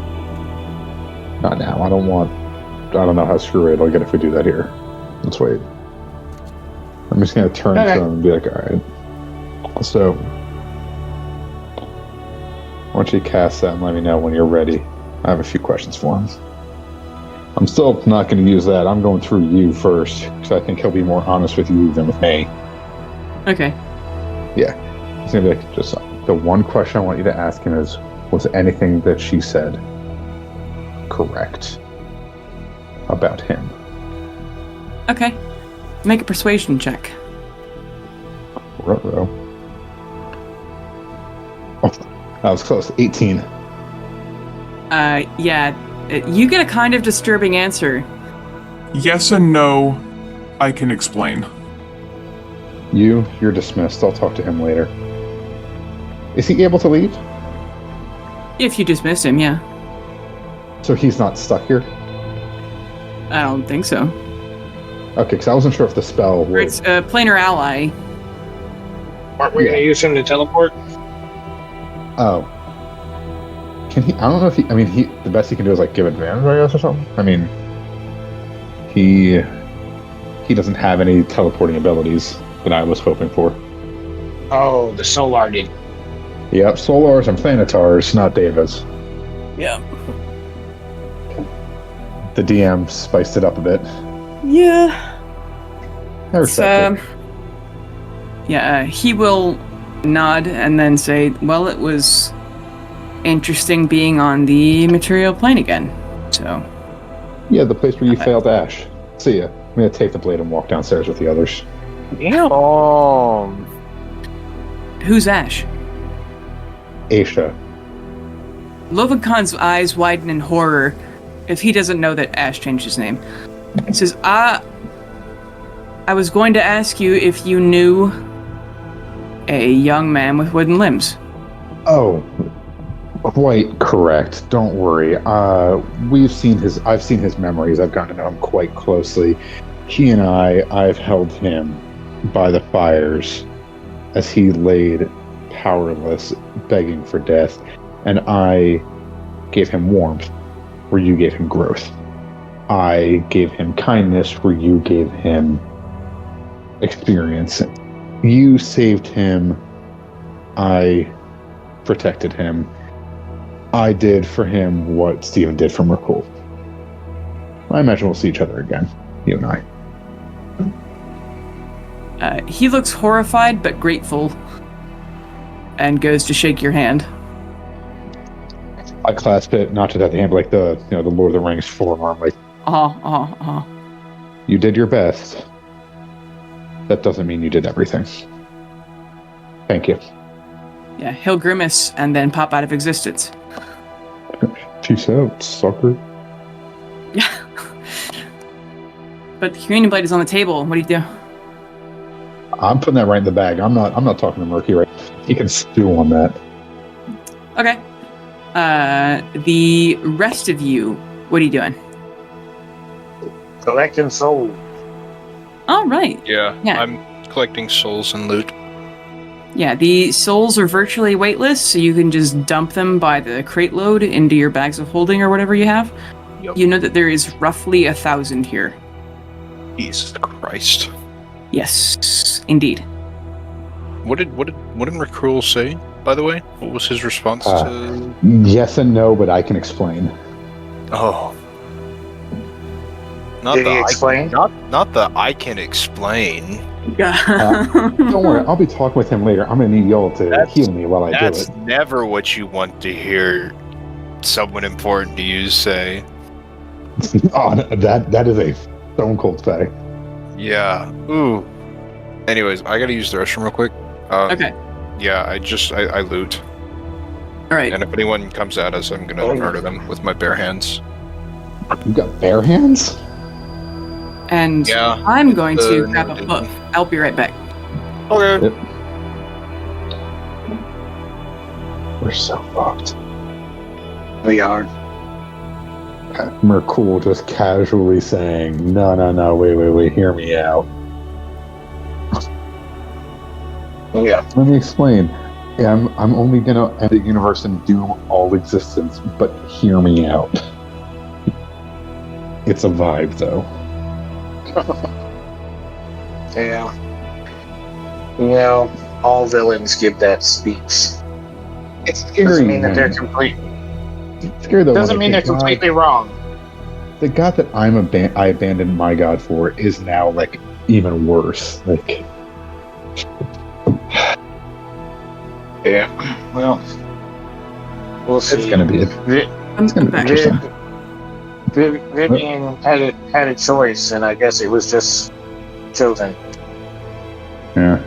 Not now. I don't know how screwy it'll get if we do that here. Let's wait. I'm just going to turn to him and be like, alright. So, why don't you cast that and let me know when you're ready. I have a few questions for him. I'm still not going to use that. I'm going through you first, because I think he'll be more honest with you than with me. Okay. Yeah. It's going to be like, just the one question I want you to ask him is, was anything that she said correct about him? Okay. Make a persuasion check. Ruh-roh. Oh, that was close. 18. Yeah. You get a kind of disturbing answer. Yes and no, I can explain. You're dismissed. I'll talk to him later. Is he able to leave? If you dismiss him, yeah. So he's not stuck here? I don't think so. Okay, because I wasn't sure if the spell Or would... it's a planar ally. Aren't we going to use him to teleport? Oh. Can he... I don't know if he... I mean, the best he can do is, like, give advantage, I guess, or something? I mean... He doesn't have any teleporting abilities that I was hoping for. Oh, the Solar did. Yep, Solars and Planetars, not Davis. Yeah. The DM spiced it up a bit. Yeah. I respect it. Yeah, he will nod and then say, well, it was interesting being on the material plane again. So... Yeah, the place where you Okay. failed Ash. See ya. I'm gonna take the blade and walk downstairs with the others. Who's Ash? Aisha. Lovenkhan's eyes widen in horror if he doesn't know that Ash changed his name. He says, I was going to ask you if you knew a young man with wooden limbs. Oh, quite correct. Don't worry. I've seen his memories. I've gotten to know him quite closely. He and I've held him by the fires as he laid powerless, begging for death, and I gave him warmth where you gave him growth. I gave him kindness where you gave him experience. You saved him. I protected him. I did for him what Steven did for Merkul. I imagine we'll see each other again, you and I. He looks horrified but grateful and goes to shake your hand. I clasp it, not just at the hand, but like the Lord of the Rings forearm. Like, you did your best. That doesn't mean you did everything. Thank you. Yeah, he'll grimace and then pop out of existence. Peace out, sucker. Yeah. But the communion blade is on the table. What do you do? I'm putting that right in the bag. I'm not talking to Murky right. He can stew on that. Okay. The rest of you, what are you doing? Collecting souls. All right. Yeah, Yeah. I'm collecting souls and loot. Yeah, the souls are virtually weightless, so you can just dump them by the crate load into your bags of holding or whatever you have. Yep. You know that there is roughly 1,000 here. Jesus Christ. Yes, indeed. What did Recruel say, by the way? What was his response to... Yes and no, but I can explain. Oh. Not Did the he I- explain? Not the I can explain. Don't worry, I'll be talking with him later. I'm gonna need y'all to That's- heal me while I do That's it. never what you want to hear someone important to you say. Oh, that is a stone cold fact. Yeah. Ooh. Anyways, I gotta use the restroom real quick. Okay. Yeah, I loot. All right. And if anyone comes at us, I'm gonna murder them with my bare hands. You got bare hands? And Yeah. I'm going to Uh, grab a book. I'll be right back. Okay. Yep. We're so fucked. We are. Merkul just casually saying, no, wait, hear me out. Yeah. Let me explain. I'm only gonna end the universe and doom all existence, but hear me out. It's a vibe, though. Yeah. You know, all villains give that speech. It's scary. Doesn't mean that they're man. complete. It's scary though. Doesn't when mean I they're think, completely wrong. the god that I abandoned my god for is now like even worse. Like, Yeah. Well, we'll see. it's gonna be it's gonna be interesting. Vivian had a choice, and I guess it was just chosen. Yeah.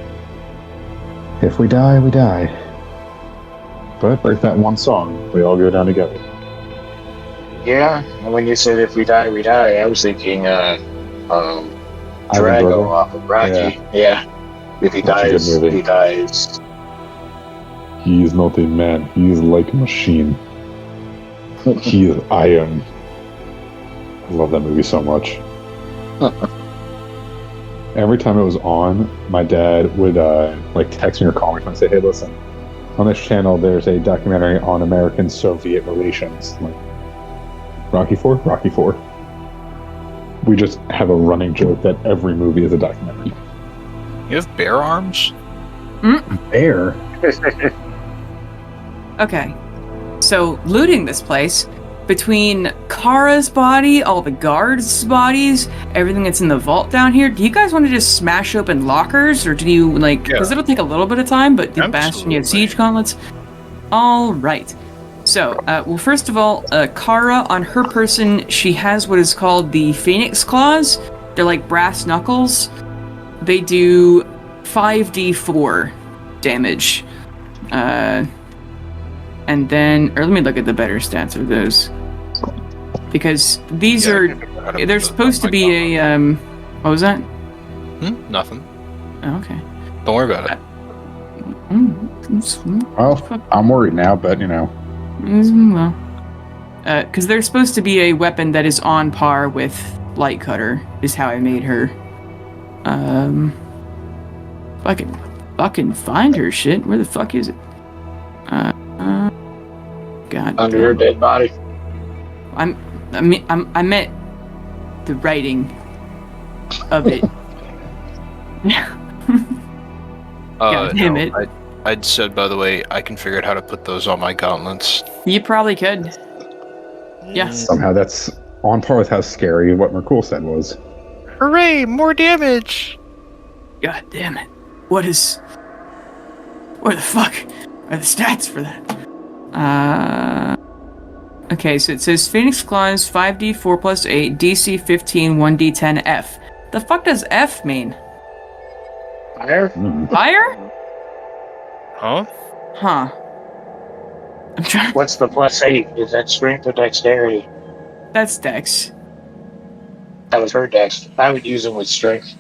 If we die, we die. But like that one song, we all go down together. Yeah, and when you said if we die, we die, I was thinking Drago Brother? off of Rocky. Yeah. If he That's a good dies, movie. he dies. He is not a man. He is like a machine. He is iron. I love that movie so much. Every time it was on, my dad would like text me or call me and say, "Hey, listen, on this channel, there's a documentary on American-Soviet relations." I'm like, Rocky IV? Rocky IV. We just have a running joke that every movie is a documentary. You have bear arms? Bear? Okay. So, looting this place, between Kara's body, all the guards' bodies, everything that's in the vault down here, do you guys want to just smash open lockers, or do you, like, because it'll take a little bit of time, but the Bastion, you have siege gauntlets? All right. So, well, first of all, Kara, on her person, she has what is called the Phoenix Claws. They're like brass knuckles. They do 5d4 damage. And then, or let me look at the better stats of those. Because these they're supposed to be a, what was that? Nothing. Oh, okay. Don't worry about it. Well, I'm worried now, but you know. Well, because they're supposed to be a weapon that is on par with Light Cutter, is how I made her. If I can fucking find her shit, where the fuck is it? God. Under your dead body. I meant the writing of it. God damn it. I'd said, by the way, I can figure out how to put those on my gauntlets. You probably could. Yes. Somehow that's on par with how scary what Merkul said was. Hooray! More damage! God damn it. Where the fuck are the stats for that? Okay, so it says Phoenix Claws 5d4 plus 8, DC 15, 1d10 F. The fuck does F mean? Fire? Fire? Huh? Huh. I'm trying. What's the plus 8? Is that strength or dexterity? That's Dex. That was her dex. I would use them with strength.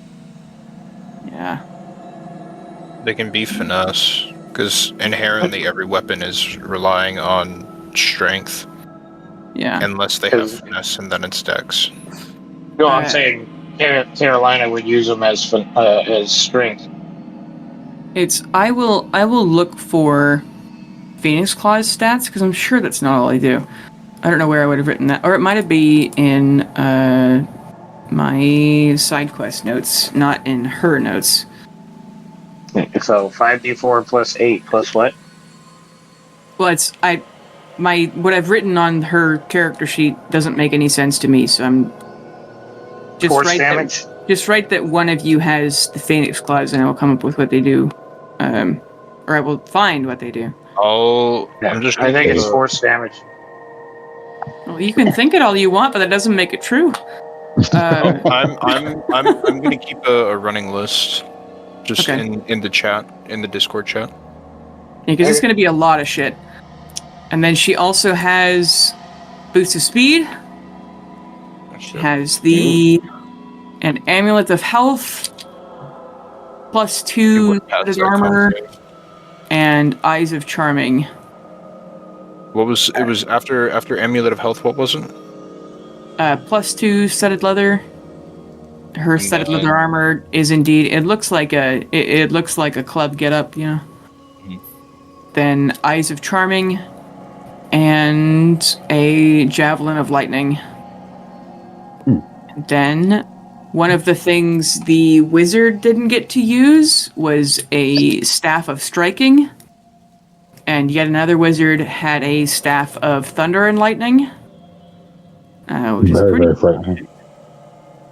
Yeah. They can be finesse, because inherently every weapon is relying on strength. Yeah. Unless they have finesse, and then it's dex. No, I'm saying Carolina would use them as strength. I will look for Phoenix Claw's stats, because I'm sure that's not all I do. I don't know where I would have written that. Or it might have been in my side quest notes, not in her notes. So 5d4 plus 8 plus what? Well, what I've written on her character sheet doesn't make any sense to me, so I'm just Force damage? Just write that one of you has the Phoenix Claws, and I will come up with what they do. Or I will find what they do. Oh, Yeah, I think it's force damage. Well, you can think it all you want, but that doesn't make it true. I'm gonna keep a running list, just Okay. in the chat, in the Discord chat. Because it's going to be a lot of shit. And then she also has boost of speed. Has an amulet of health, plus 2 studded armor, and eyes of charming. What was it? Was after amulet of health? What was it? Plus 2 studded leather. Her studded leather armor is indeed. It looks like a club getup, you know. Mm-hmm. Then eyes of charming, and a javelin of lightning. Then, one of the things the wizard didn't get to use was a staff of striking, and yet another wizard had a staff of thunder and lightning. which is Very, pretty. very frightening.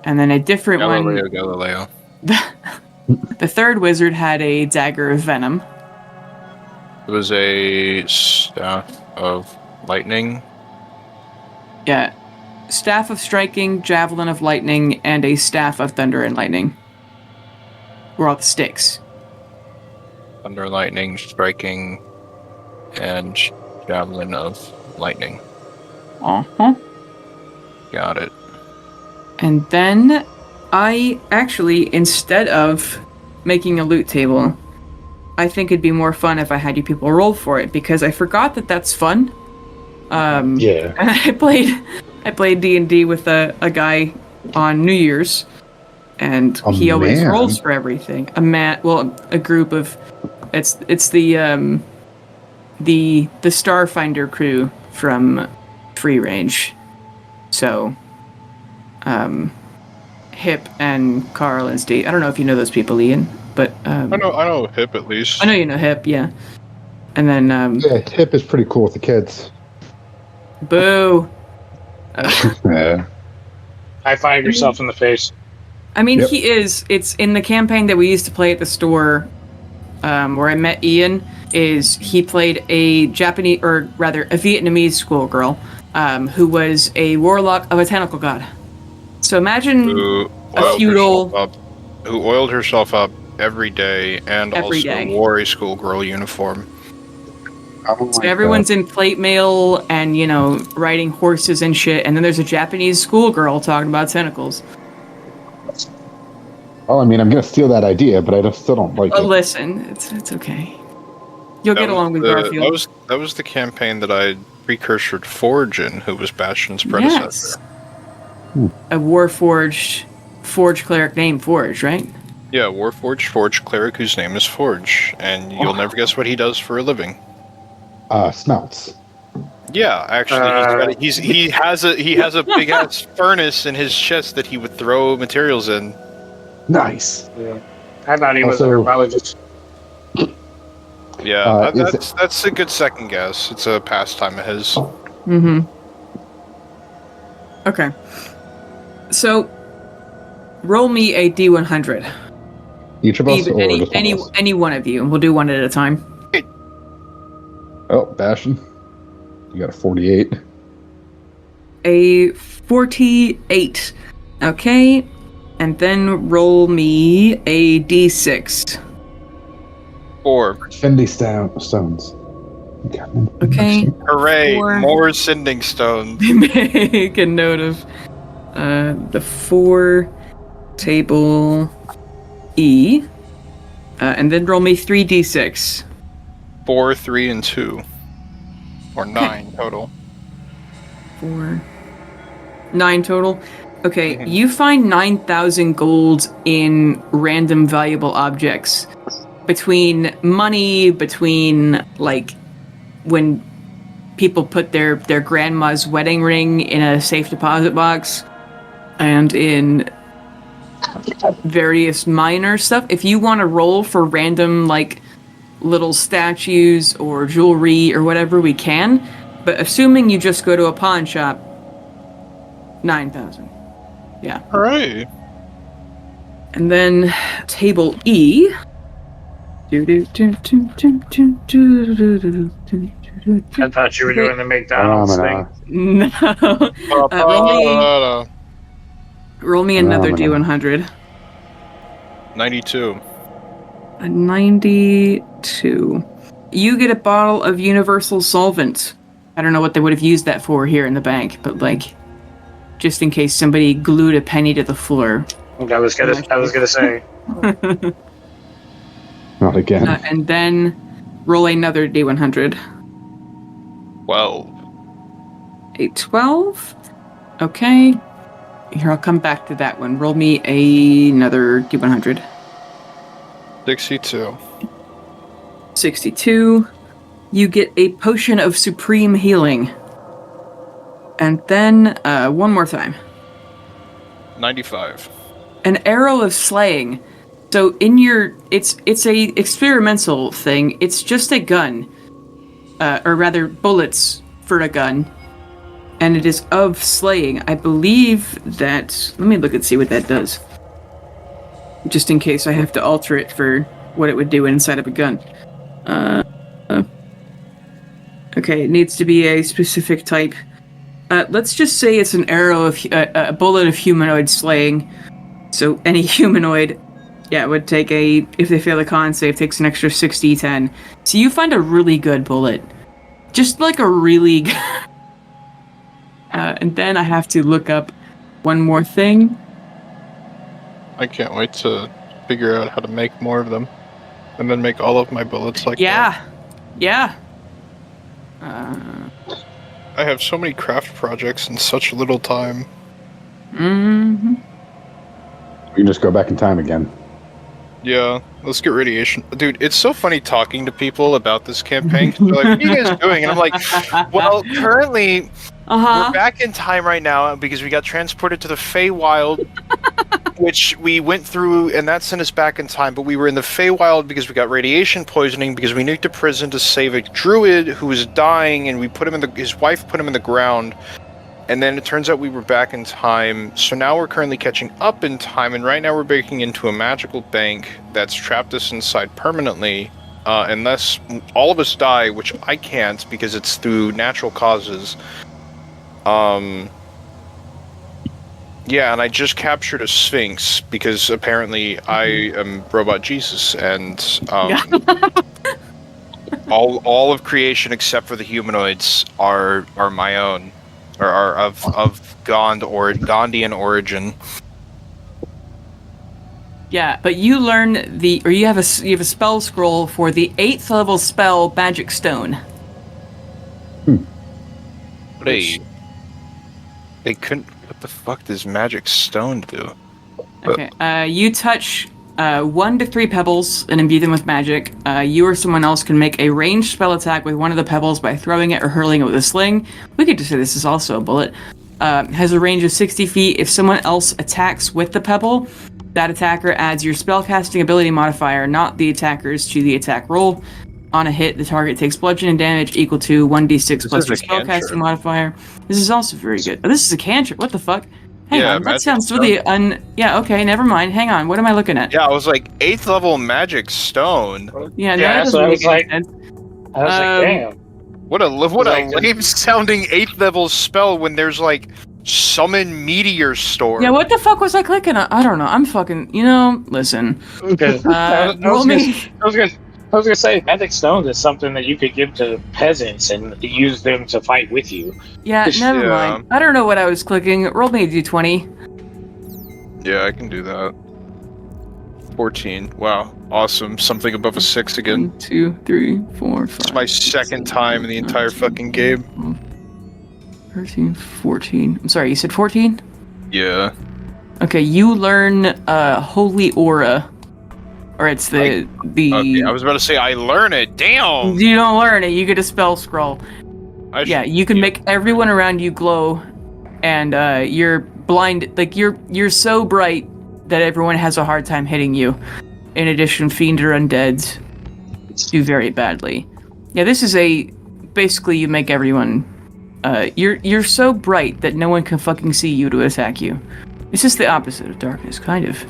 And then a different one. Galileo. The third wizard had a dagger of venom. It was a staff of lightning. Yeah. Staff of striking, javelin of lightning, and a staff of thunder and lightning. Were all the sticks. Thunder, lightning, striking, and javelin of lightning. Uh-huh. Got it. And then I actually, instead of making a loot table, I think it'd be more fun if I had you people roll for it, because I forgot that that's fun. Yeah. And I played D&D with a guy on New Year's, and he always rolls for everything. A group of, it's the Starfinder crew from Free Range. So, Hip and Carl and Steve. I don't know if you know those people, Ian, but I know Hip at least. I know you know Hip, yeah. And then Yeah, Hip is pretty cool with the kids. Boo. Yeah. High five yourself in the face. I mean, Yep. he is. It's in the campaign that we used to play at the store, where I met Ian. Is he played a Japanese, or rather, a Vietnamese schoolgirl, who was a warlock of a tentacle god. So imagine Who a feudal. oiled herself up every day and Every also day. wore a schoolgirl uniform. So everyone's in plate mail and, riding horses and shit, and then there's a Japanese schoolgirl talking about tentacles. Well, I mean, I'm gonna steal that idea, but I still don't like it. Listen, it's okay. You'll get along with Garfield. That was the campaign that I precursored Forge in, who was Bastion's predecessor. Yes. A Warforged Forge cleric named Forge, right? Yeah, Warforged Forge cleric whose name is Forge, and you'll never guess what he does for a living. Snouts. Yeah, actually, he has a big ass furnace in his chest that he would throw materials in. Nice. Yeah. I thought he was a Also- herbologist. Yeah, is that's a good second guess. It's a pastime of his. Mm-hmm. Okay. So, roll me a D100. Each of us, Even, or any, just one any, of us? any one of you. We'll do one at a time. Oh, Bastion. You got a 48. A 48. Okay. And then roll me a D6. 4. Fendi stones. Okay. Hooray! 4. More sending stones. Make a note of the 4 table E. And then roll me 3d6. 4, 3, and 2. Or 9 total. 4. 9 total. Okay, you find 9,000 gold in random valuable objects. Between money, between, like, when people put their grandma's wedding ring in a safe deposit box, and in various minor stuff. If you want to roll for random, like, little statues or jewelry or whatever, we can. But assuming you just go to a pawn shop, 9,000. Yeah. Hooray! And then table E. I thought you were doing the McDonald's thing. No. Roll me another D100. 92. A 92. You get a bottle of universal solvent. I don't know what they would have used that for here in the bank, but, like, just in case somebody glued a penny to the floor. I was gonna say. Not again. And then roll another D100. 12. A 12. Okay. Here, I'll come back to that one. Roll me another D100. 62. 62. You get a potion of supreme healing. And then, one more time. 95. An arrow of slaying. So in your, it's a experimental thing. It's just a gun, or rather bullets for a gun. and it is of slaying. I believe that... Let me look and see what that does. Just in case I have to alter it for what it would do inside of a gun. Okay, it needs to be a specific type. Let's just say it's an arrow of... a bullet of humanoid slaying. So any humanoid... Yeah, it would take a... If they fail the con save, takes an extra 6d10. So you find a really good bullet. Just like a really good... and then I have to look up one more thing. I can't wait to figure out how to make more of them. And then make all of my bullets like that. Yeah. I have so many craft projects in such little time. Mm-hmm. We can just go back in time again. Yeah, let's get radiation. Dude, it's so funny talking to people about this campaign. 'Cause they're like, what are you guys doing? And I'm like, well, currently, we're back in time right now because we got transported to the Feywild, which we went through, and that sent us back in time. But we were in the Feywild because we got radiation poisoning because we nuked a prison to save a druid who was dying, and we put him in his wife put him in the ground. And then it turns out we were back in time, so now we're currently catching up in time, and right now we're breaking into a magical bank that's trapped us inside permanently, unless all of us die, which I can't because it's through natural causes. Yeah, and I just captured a Sphinx because apparently I am Robot Jesus, and all of creation except for the humanoids are my own. Or are of Gondian origin. Yeah, but you learn you have a spell scroll for the 8th level spell Magic Stone. They couldn't. What the fuck does Magic Stone do? Okay, you touch 1 to 3 pebbles and imbue them with magic. You or someone else can make a ranged spell attack with one of the pebbles by throwing it or hurling it with a sling. We could just say this is also a bullet. Has a range of 60 feet. If someone else attacks with the pebble, that attacker adds your spellcasting ability modifier, not the attacker's, to the attack roll. On a hit, the target takes bludgeoning damage equal to 1d6 plus your spellcasting modifier. This is also very good. Oh, this is a cantrip. What the fuck? Hang on, that sounds really Yeah, okay, never mind. Hang on, what am I looking at? Yeah, I was like, 8th level Magic Stone. Yeah, that doesn't make any sense. I was like, damn. What a lame sounding 8th level spell when there's like Summon Meteor Storm. Yeah, what the fuck was I clicking on? I don't know. I'm fucking, listen. I was gonna say, Magic Stones is something that you could give to peasants and use them to fight with you. Yeah, never mind. I don't know what I was clicking. Roll me a d20. Yeah, I can do that. 14. Wow, awesome. Something above a 6 again. 1, 2, 3, 4, 5. It's my second time in the entire fucking game. 13, 14. I'm sorry, you said 14? Yeah. Okay, you learn Holy Aura. Or it's the... Okay, I was about to say, I learn it. Damn! You don't learn it. You get a spell scroll. You can make everyone around you glow, and you're blind. Like you're so bright that everyone has a hard time hitting you. In addition, fiend or undeads do very badly. Yeah, this is basically you make everyone. You're so bright that no one can fucking see you to attack you. It's just the opposite of darkness, kind of. A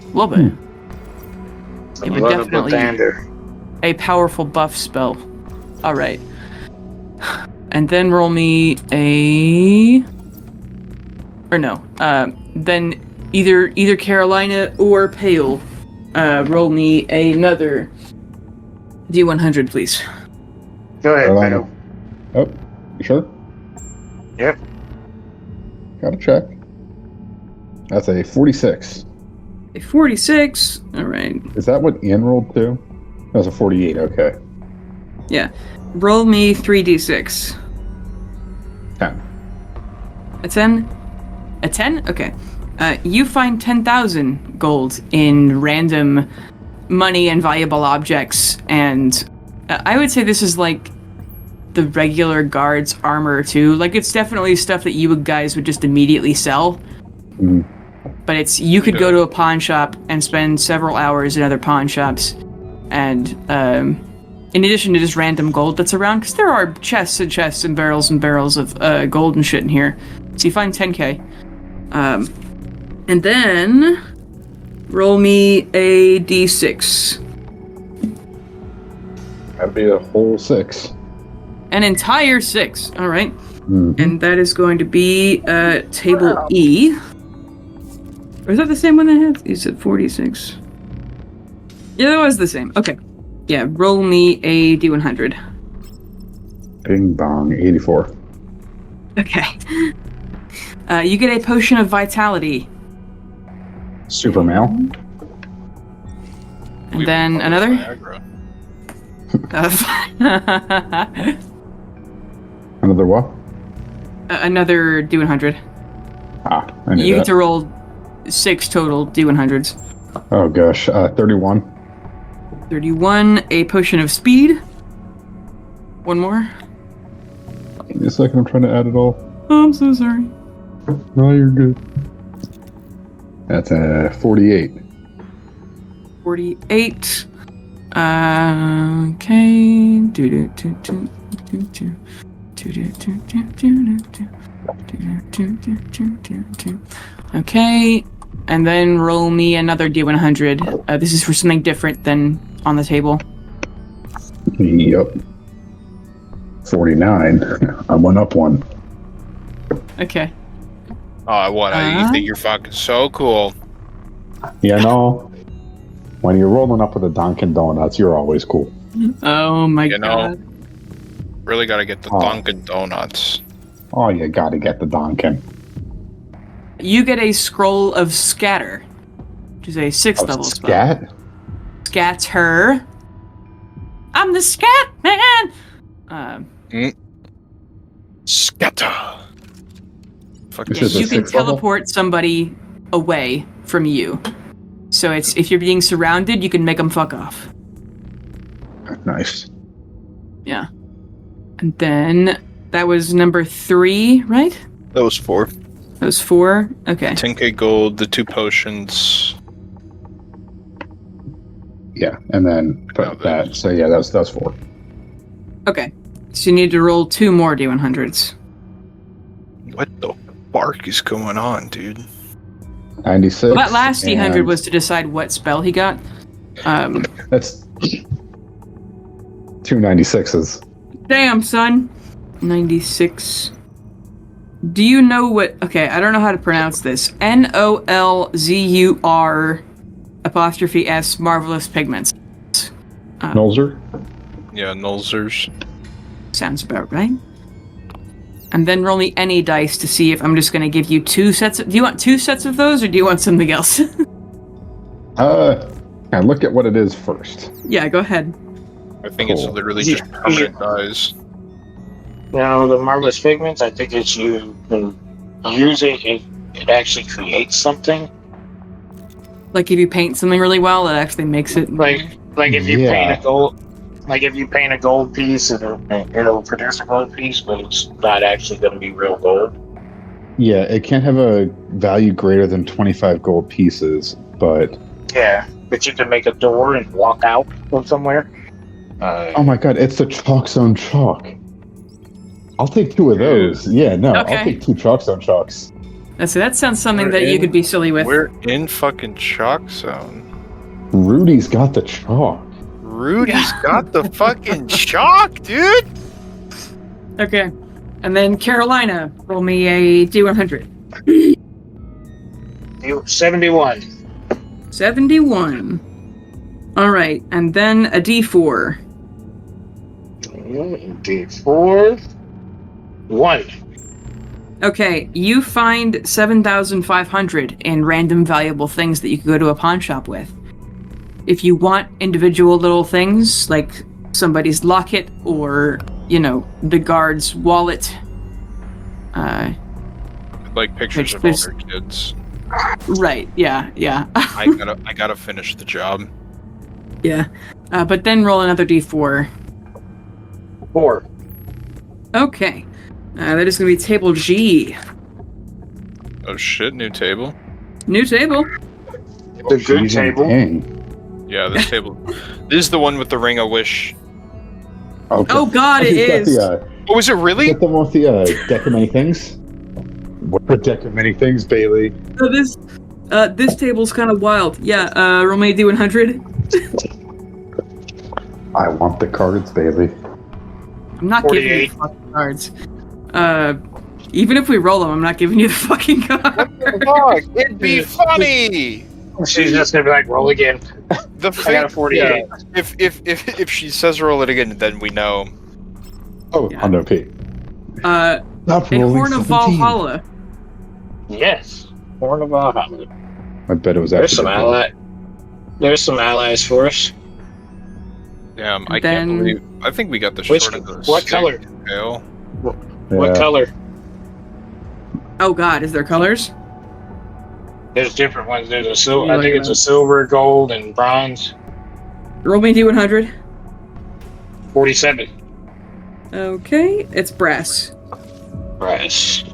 little bit. It would definitely a powerful buff spell. All right, and then roll me then either Carolina or Pale. Roll me another D100, please. Go ahead, Carolina. Oh, you sure? Yep. Gotta check. That's a 46. A 46. All right. Is that what Ian rolled too? That was a 48. Okay. Yeah. Roll me 3d6. 10. A 10? A 10? Okay. You find 10,000 gold in random money and valuable objects, and I would say this is like the regular guard's armor too. Like, it's definitely stuff that you guys would just immediately sell. Mm. But you could go to a pawn shop and spend several hours in other pawn shops and in addition to just random gold that's around, because there are chests and chests and barrels of gold and shit in here. So you find 10k. And then roll me a d6. That'd be a whole 6. An entire 6. All right. Mhm. And that is going to be table E. Or is that the same one I had? You said 46. Yeah, that was the same. Okay. Yeah, roll me a d100. Bing bong, 84. Okay. You get a potion of vitality. Super male. And then another? Viagra. Another what? Another d100. Ah, I knew You that. get to roll 6 total d100s. Oh gosh, 31. 31, a potion of speed. One more. Give me a second, I'm trying to add it all. Oh, I'm so sorry. No, you're good. That's 48. 48. Okay. Okay. And then roll me another d100. This is for something different than on the table. Yep. 49. I went up one. Okay. Oh, what? You think you're fucking so cool. You know, when you're rolling up with a Dunkin' Donuts, you're always cool. Oh my You know, god. really gotta get the Oh. Dunkin' Donuts. Oh, you gotta get the Dunkin'. You get a scroll of scatter, which is a 6th level spell. Scat? Scatter. I'm the scat man. Scatter. Fuck This Yeah, is a you can 6th level? teleport somebody away from you. So it's if you're being surrounded, you can make them fuck off. Nice. Yeah. And then that was number 3, right? That was 4. That was 4. Okay. 10k gold, the 2 potions. Yeah, and then put that. So yeah, that's 4. Okay. So you need to roll 2 more d100s. What the bark is going on, dude? 96. Well, that last d100 and was to decide what spell he got. That's 2 96s. Damn, son. 96. Do you know what... Okay, I don't know how to pronounce this. NOLZUR''S Marvelous Pigments. Nolzer? Yeah, Nulzers. Sounds about right. And then roll me any dice to see if I'm just going to give you 2 sets of... Do you want 2 sets of those, or do you want something else? Now look at what it is first. Yeah, go ahead. I think it's Cool. literally just permanent dies. Now, the marvelous pigments, I think it's you can use it, it actually creates something. Like, if you paint something really well, it actually makes it... Like if you Yeah. paint a gold, like if you paint a gold piece, it'll produce a gold piece, but it's not actually going to be real gold. Yeah, it can't have a value greater than 25 gold pieces, but Yeah, but you can make a door and walk out from somewhere. oh my god, it's the Chalk Zone Chalk. I'll take 2 of those. Yeah, no, Okay. I'll take 2 Chalk Zone Chalks. So that sounds something We're that you in- could be silly with. We're in fucking Chalk Zone. Rudy's got the chalk. Rudy's got the fucking chalk, dude! Okay. And then Carolina, roll me a D100. 71. 71. Alright, and then a D4. D4. 1. Okay, you find 7,500 in random valuable things that you could go to a pawn shop with. If you want individual little things, like somebody's locket or, you know, the guard's wallet. Like pictures of There's- older kids. Right, yeah. I gotta finish the job. Yeah. But then roll another D4. 4. Okay. That is going to be table G. Oh shit, new table? New table. The good She's in table. King. Yeah, this table. This is the one with the Ring of Wish Okay. Oh God, it Is is. that Oh, is it is really? that the one with the deck of many things? What the deck of many things, Bailey? So this table's kind of wild. Yeah, roll me a D100. I want the cards, Bailey. I'm not giving you the 48. fucking cards. Even if we roll them, I'm not giving you the fucking cards. Fuck, it'd be funny. She's just gonna be like, roll again. The I got a fate, 48. yeah, if she says roll it again, then we know. Oh, Yeah. Hondo P. A Stop rolling Horn of 17. Valhalla. Yes. Horn of Valhalla. I bet it was There's actually some There's some allies for us. Damn, I Then- can't believe. I think we got the Which- short of the what stick, color? Pale. What color? Oh God, is there colors? There's different ones. There's a silver. You I think like it's that? a silver, gold, and bronze. Roll me a D100. 47. Okay, it's brass. Brass.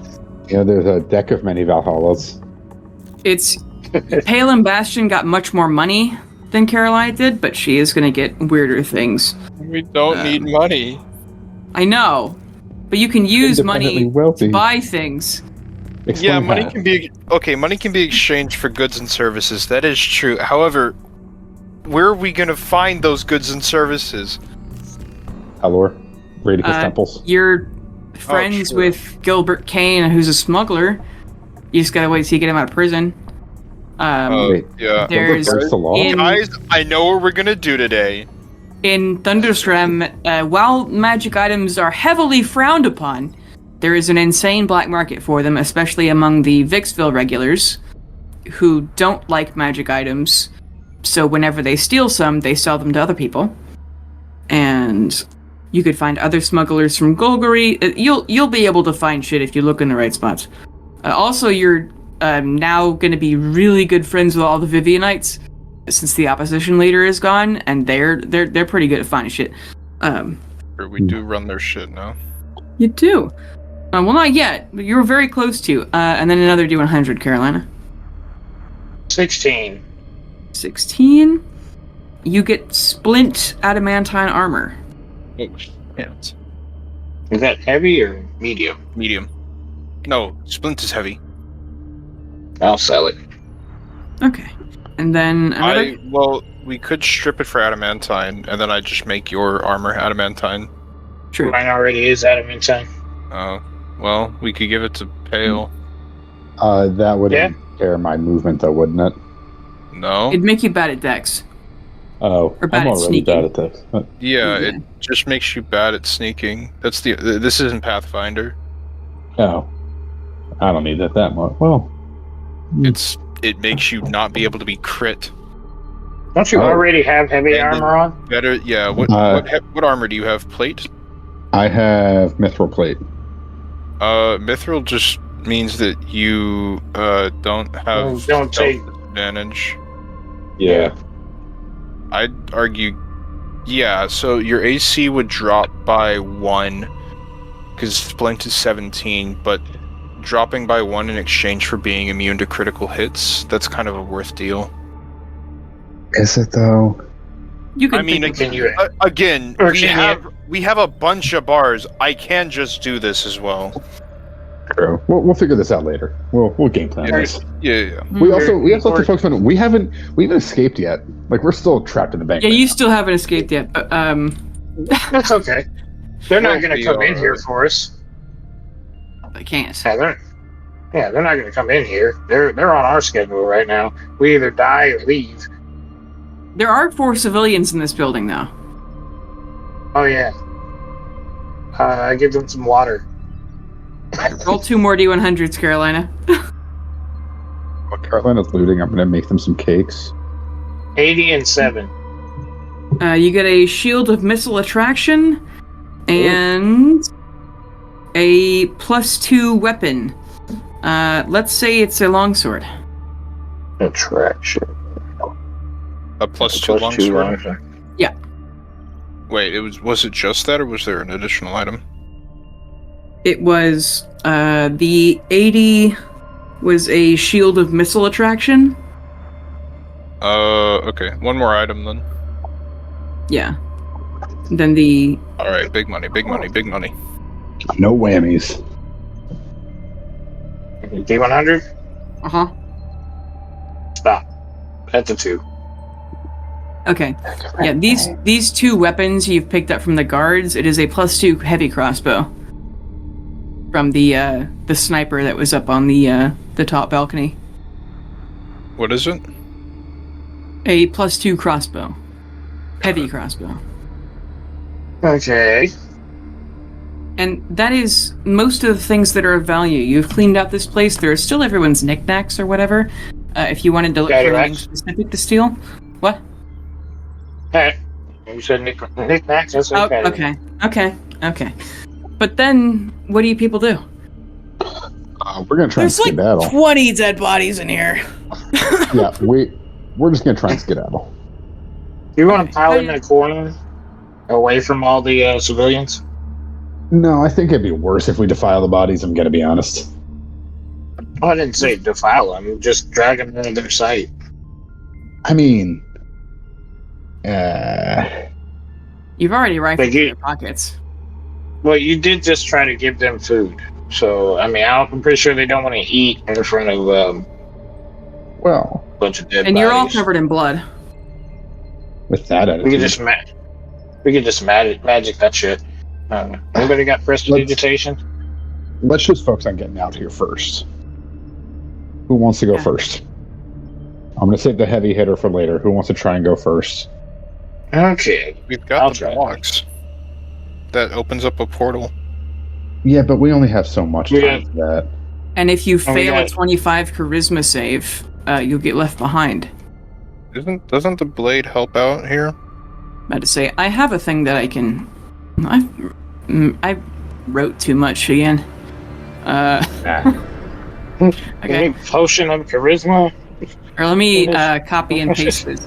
Yeah, there's a deck of many Valhallas. It's Pale and Bastion got much more money than Caroline did, but she is gonna get weirder things. We don't need money. I know, but you can use Independently money wealthy. to buy things. Explain Yeah, money that. can be okay. Money can be exchanged for goods and services. That is true. However, where are we gonna find those goods and services? Alor, Radicus Uh, Temples. You're friends sure. with Gilbert Kane, who's a smuggler. You just gotta wait till you get him out of prison. Wait. Yeah. There's breaks the law? Guys, I know what we're gonna do today. in Thunderstrom, while magic items are heavily frowned upon, there is an insane black market for them, especially among the Vicksville regulars, who don't like magic items. So whenever they steal some, they sell them to other people. And you could find other smugglers from Golgari. You'll be able to find shit if you look in the right spots. Also, you're now going to be really good friends with all the Vivianites, since the opposition leader is gone, and they're pretty good at finding shit. We do run their shit now. You do. Well, not yet, but you're very close to. And then another D100, Carolina. 16. 16. You get splint adamantine armor. Oh, shit. Is that heavy or medium? Medium. No, splint is heavy. I'll sell it. Okay. And then another. Well, we could strip it for adamantine, and then I just make your armor adamantine. True. Mine already is adamantine. Well, we could give it to Pale. That would Yeah. impair my movement, though, wouldn't it? No? It'd make you bad at dex. Oh, Or bad I'm at already sneaking. bad at this. Yeah, Yeah. it just makes you bad at sneaking. That's this isn't Pathfinder. Oh, I don't need that much. Well, It makes you not be able to be crit. Don't you Oh. already have heavy And then- armor on? Better, yeah. What armor do you have? Plate? I have mithril plate. Mithril just means that you don't have Don't take- advantage. Yeah. I'd argue, yeah. So your AC would drop by 1 because Splint is 17, but dropping by 1 in exchange for being immune to critical hits—that's kind of a worth deal. Is it though? You can. I mean, think of- Can you? Again, Or we can have a bunch of bars. I can just do this as well. True. We'll figure this out later. We'll game plan Yeah. this. Yeah. We also have Or- to focus on. We haven't escaped yet. Like we're still trapped in the bank. Yeah, right you now. still haven't escaped yet. But, That's okay. They're not We'll going be to come in alright. here for us. I can't. Yeah, they're not going to come in here. They're on our schedule right now. We either die or leave. There are 4 civilians in this building, though. Oh yeah. I give them some water. Roll 2 more D100s, Carolina. While Carolina's looting, I'm gonna make them some cakes. 80 and 7. You get a shield of missile attraction and a +2 weapon. Let's say it's a longsword. Attraction. A +2 longsword. longsword. Wait, was it just that, or was there an additional item? It was the 80 was a shield of missile attraction. Okay. One more item then. Yeah. Then the All right, big money, big money, big money. No whammies. D100? uh-huh. Stop. That's a 2. Okay. Yeah, these two weapons you've picked up from the guards. It is a +2 heavy crossbow from the sniper that was up on the top balcony. What is it? A +2 crossbow, heavy crossbow, Okay. and that is most of the things that are of value. You've cleaned out this place. There are still everyone's knickknacks or whatever. If you wanted to look for anything Paddywhacks. specific to steal, what? Hey, you said knickknacks. That's Oh, okay. okay. But then, what do you people do? We're gonna try and There's like skedaddle. 20 dead bodies in here. Yeah, we're just gonna try and skedaddle. You want to pile How in do a corner, away from all the civilians? No, I think it'd be worse if we defile the bodies. I'm gonna be honest. Oh, I didn't say defile them. Just drag them into their sight. I mean, You've already rifled But you- their pockets. Well, you did just try to give them food. So, I mean, I'm pretty sure they don't want to eat in front of well, a bunch of dead And you're all bodies. covered in blood. with that We attitude, could just magic that shit. Anybody got prestidigitation? let's just focus on getting out here first. Who wants to go Yeah. first? I'm gonna save the heavy hitter for later. Who wants to try and go first? Okay. We've got I'll the try. box that opens up a portal. Yeah, but we only have so much We time for that. And if you Oh, fail yeah. a 25 charisma save, you'll get left behind. Doesn't the blade help out here? About to say, I have a thing that I can. I wrote too much again. Okay. Any potion of charisma? Or let me copy and paste this.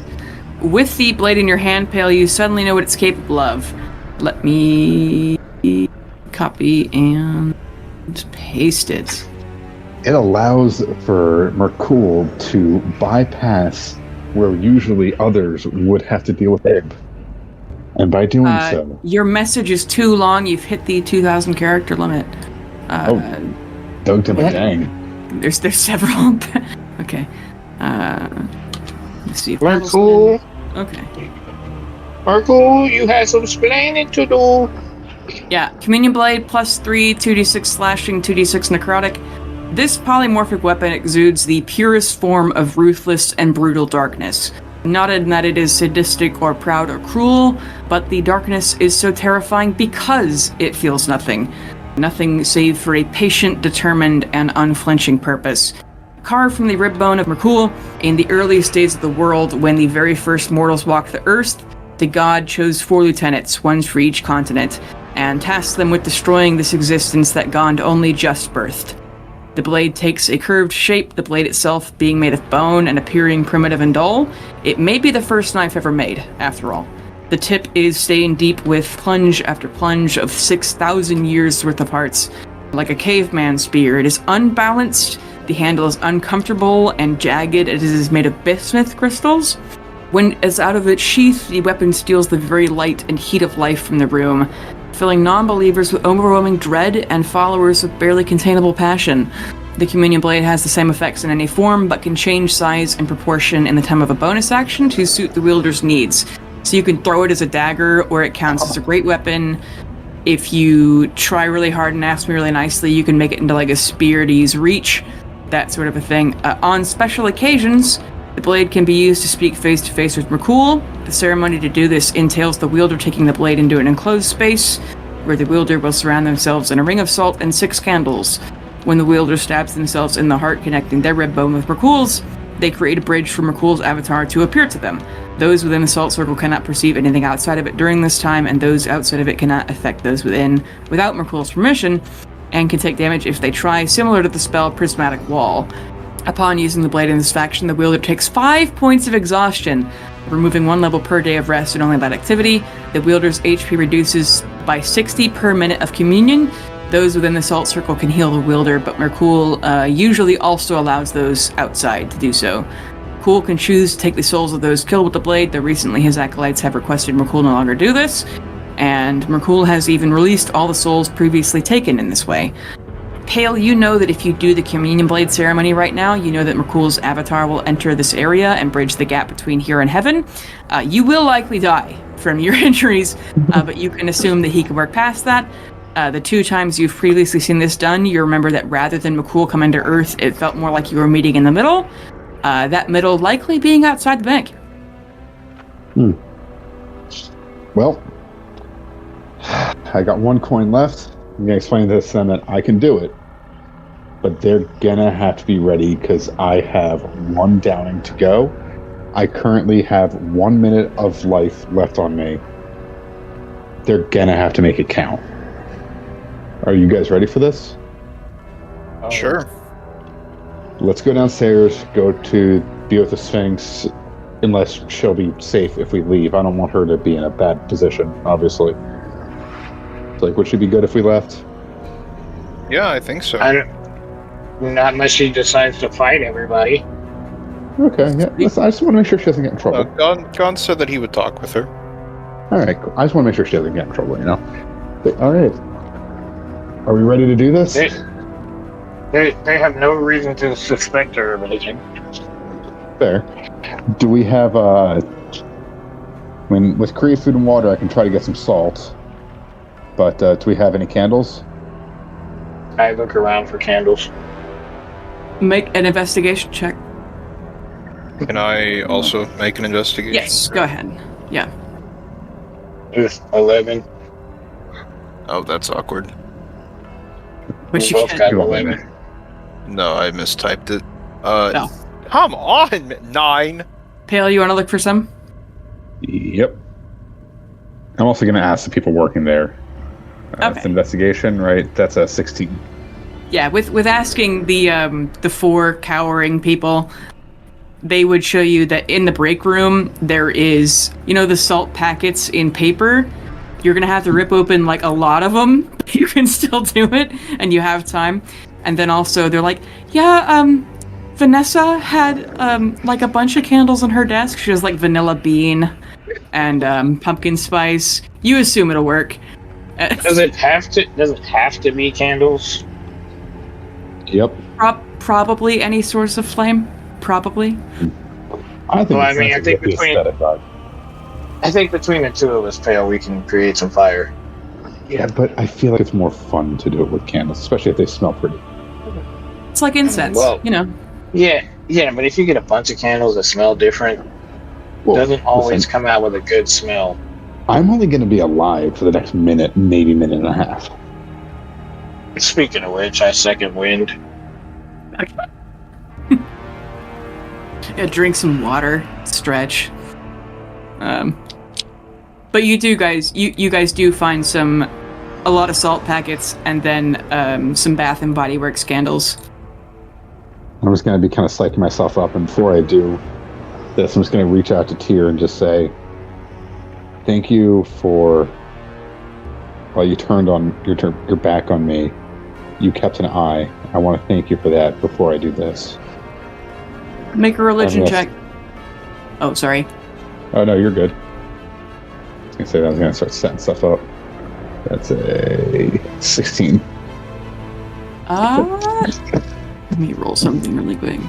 With the blade in your hand, Pale, you suddenly know what it's capable of. Let me copy and paste it. It allows for Merkul to bypass where usually others would have to deal with it. And by doing so, Your message is too long. You've hit the 2,000 character limit. dug to my Yeah. dang. There's several. Okay. Let's see. If Merkul, Okay. Merkul, you have some splaining to do. Yeah, Communion Blade +3, 2d6 slashing, 2d6 necrotic. This polymorphic weapon exudes the purest form of ruthless and brutal darkness. Not in that it is sadistic or proud or cruel, but the darkness is so terrifying because it feels nothing. Nothing save for a patient, determined, and unflinching purpose. Carved from the rib bone of Merkul, in the earliest days of the world, when the very first mortals walked the earth, the god chose 4 lieutenants, one for each continent, and tasked them with destroying this existence that Gond only just birthed. The blade takes a curved shape, the blade itself being made of bone and appearing primitive and dull. It may be the first knife ever made, after all. The tip is stained deep with plunge after plunge of 6,000 years worth of parts. Like a caveman spear, it is unbalanced, the handle is uncomfortable and jagged as it is made of bismuth crystals. When it's out of its sheath, the weapon steals the very light and heat of life from the room, filling non-believers with overwhelming dread and followers with barely containable passion. The Communion Blade has the same effects in any form, but can change size and proportion in the time of a bonus action to suit the wielder's needs. So you can throw it as a dagger, or it counts as a great weapon. If you try really hard and ask me really nicely, you can make it into like a spear to use reach, that sort of a thing. On special occasions, the blade can be used to speak face-to-face with Merkul. The ceremony to do this entails the wielder taking the blade into an enclosed space, where the wielder will surround themselves in a ring of salt and 6 candles. When the wielder stabs themselves in the heart, connecting their rib bone with Merkul's, they create a bridge for Merkul's avatar to appear to them. Those within the salt circle cannot perceive anything outside of it during this time, and those outside of it cannot affect those within without Merkul's permission, and can take damage if they try, similar to the spell Prismatic Wall. Upon using the blade in this faction, the wielder takes 5 points of exhaustion, removing 1 level per day of rest and only that activity. The wielder's HP reduces by 60 per minute of communion. Those within the salt circle can heal the wielder, but Merkul usually also allows those outside to do so. Merkul can choose to take the souls of those killed with the blade, though recently his acolytes have requested Merkul no longer do this. and Merkul has even released all the souls previously taken in this way. Pale, you know that if you do the Communion Blade ceremony right now, you know that Merkul's avatar will enter this area and bridge the gap between here and heaven. You will likely die from your injuries, but you can assume that he can work past that. The 2 times you've previously seen this done, you remember that rather than Merkul coming to Earth, it felt more like you were meeting in the middle. That middle likely being outside the bank. Well, I got 1 coin left. I'm going to explain to them that I can do it, but they're going to have to be ready because I have 1 downing to go. I currently have 1 minute of life left on me. They're going to have to make it count. Are you guys ready for this? Sure. Let's go downstairs, go to be with the Sphinx, unless she'll be safe if we leave. I don't want her to be in a bad position, obviously. Like, would she be good if we left? Yeah, I think so. Not unless she decides to fight everybody. Okay, yeah. Listen, I just want to make sure she doesn't get in trouble. Gon said that he would talk with her. All right, cool. I just want to make sure she doesn't get in trouble, you know? But, all right. Are we ready to do this? They have no reason to suspect her of anything. Fair. Do we have, with Korean food and water, I can try to get some salt. But do we have any candles? I look around for candles. Make an investigation check. Can I also make an investigation? Yes, go ahead. Yeah. 11. Oh, that's awkward. Which We you both can. got 11. No, I mistyped it. No. Come on, 9. Pale, you want to look for some? Yep. I'm also going to ask the people working there. Okay. It's investigation, right? That's a 16. Yeah, with asking the 4 cowering people, they would show you that in the break room there is, the salt packets in paper. You're gonna have to rip open like a lot of them, but you can still do it, and you have time. And then also they're like, Vanessa had like a bunch of candles on her desk. She has like vanilla bean and pumpkin spice. You assume it'll work. Does it have to be candles? Yep. Probably any source of flame. Probably. I think. Well, I mean, I think between the 2 of us, Pale, we can create some fire. Yeah, but I feel like it's more fun to do it with candles, especially if they smell pretty. It's like incense, Well, Yeah, but if you get a bunch of candles that smell different, it doesn't always come out with a good smell. I'm only going to be alive for the next minute, maybe minute and a half. Speaking of which, I second wind. Yeah, drink some water, stretch. But you do guys, you guys do find a lot of salt packets and then some Bath and Body Works candles. I'm just going to be kind of psyching myself up, and before I do this, I'm just going to reach out to Tyr and just say, thank you for, while you turned on your back on me, you kept an eye. I want to thank you for that before I do this. Make a religion check. Oh, sorry. Oh, no, you're good. I was going to say that I was going to start setting stuff up. That's a 16. Let me roll something really quick.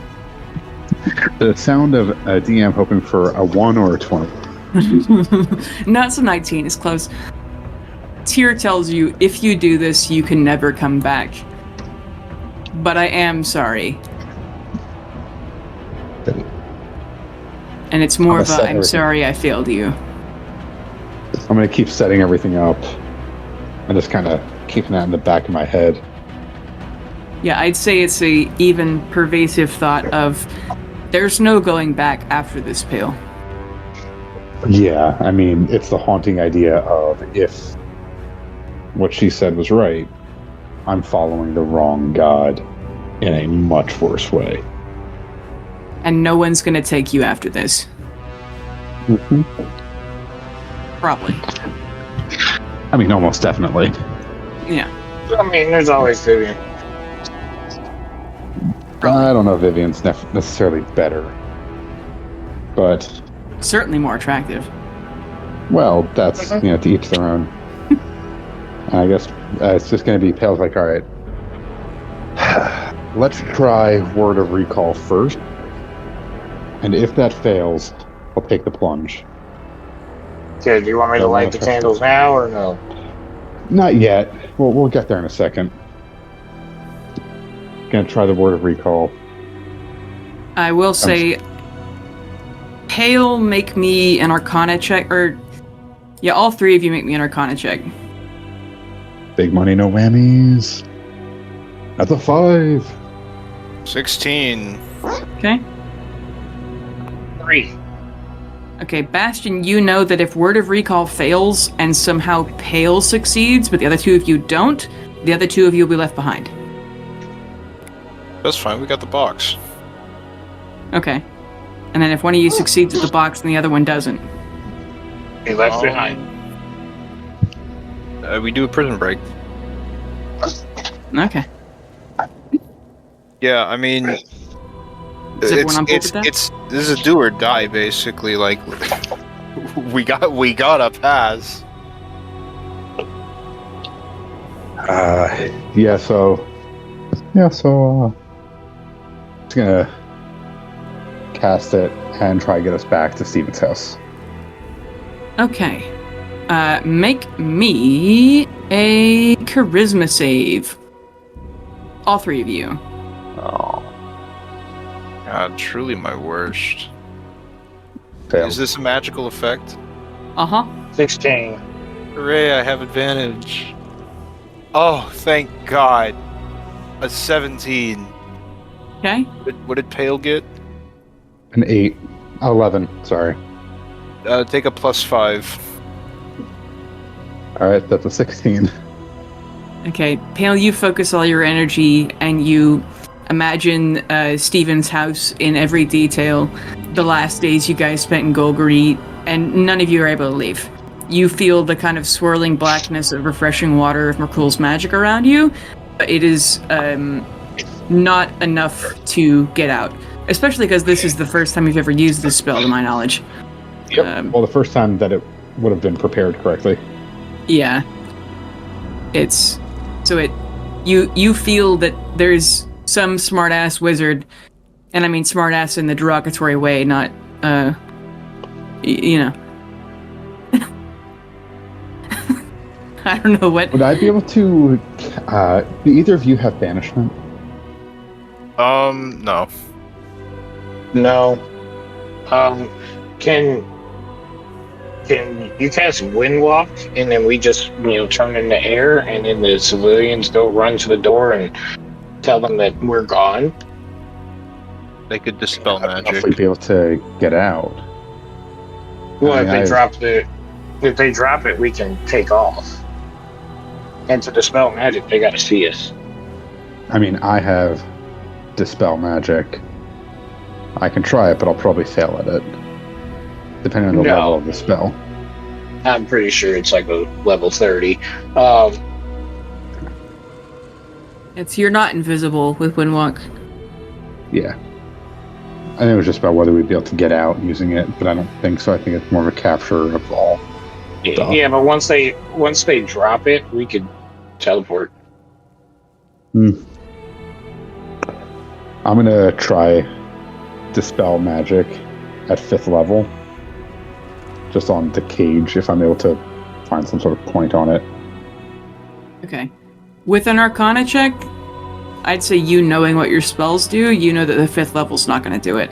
The sound of a DM hoping for a 1 or a 20. No, it's a 19. It's close. Tyr tells you, if you do this, you can never come back. But I am sorry. And it's more of a, I'm sorry I failed you. I'm going to keep setting everything up and just kind of keeping that in the back of my head. Yeah, I'd say it's a even pervasive thought of, there's no going back after this, Pale. Yeah, I mean, it's the haunting idea of if what she said was right, I'm following the wrong god in a much worse way. And no one's gonna take you after this. Mm-hmm. Probably. I mean, almost definitely. Yeah. I mean, there's always Vivian. I don't know if Vivian's necessarily better, but Certainly more attractive. Well, that's, to each their own. And I guess it's just going to be Pale's like, all right, let's try Word of Recall first. And if that fails, I'll take the plunge. Okay, do you want me to light the candles now or no? Not yet. We'll get there in a second. Gonna try the Word of Recall. I will say, Pale, make me an Arcana check, all three of you make me an Arcana check. Big money, no whammies. That's a 5. 16. Okay. 3. Okay, Bastion, you know that if Word of Recall fails and somehow Pale succeeds, but the other two of you don't, the other two of you will be left behind. That's fine, we got the box. Okay. And then if one of you succeeds at the box and the other one doesn't. Be left behind. We do a prison break. Okay. Yeah, I mean, Is everyone on board with that? this is a do or die basically. Like, we got a pass. So just gonna cast it and try to get us back to Steven's house. Okay. Make me a charisma save. All three of you. Oh, God, truly my worst. Fail. Is this a magical effect? Uh-huh. 16. Hooray, I have advantage. Oh, thank God. A 17. Okay. What did Pale get? An 8. 11, sorry. Take a +5. Alright, that's a 16. Okay, Pale, you focus all your energy and you imagine Steven's house in every detail, the last days you guys spent in Golgari, and none of you are able to leave. You feel the kind of swirling blackness of refreshing water of Merkul's magic around you, but it is not enough to get out. Especially because this is the first time you've ever used this spell, to my knowledge. Yep. Well, the first time that it would have been prepared correctly. Yeah. You feel that there's some smart-ass wizard, and I mean smart-ass in the derogatory way, not, you know. I don't know what... Would I be able to, do either of you have banishment? No. No. Can you cast Windwalk and then we just, turn into air and then the civilians go run to the door and tell them that we're gone? They could dispel I'd magic. be able to get out. Well, if they drop it, we can take off. And to dispel magic, they gotta see us. I mean, I have dispel magic. I can try it, but I'll probably fail at it. Depending on the level of the spell. I'm pretty sure it's like a level 30. You're not invisible with Windwalk. Yeah. I think it was just about whether we'd be able to get out using it, but I don't think so. I think it's more of a capture of all. Yeah, but once they drop it, we could teleport. I'm gonna try dispel magic at 5th level. Just on the cage, if I'm able to find some sort of point on it. Okay. With an Arcana check, I'd say you knowing what your spells do, you know that the 5th level's not going to do it.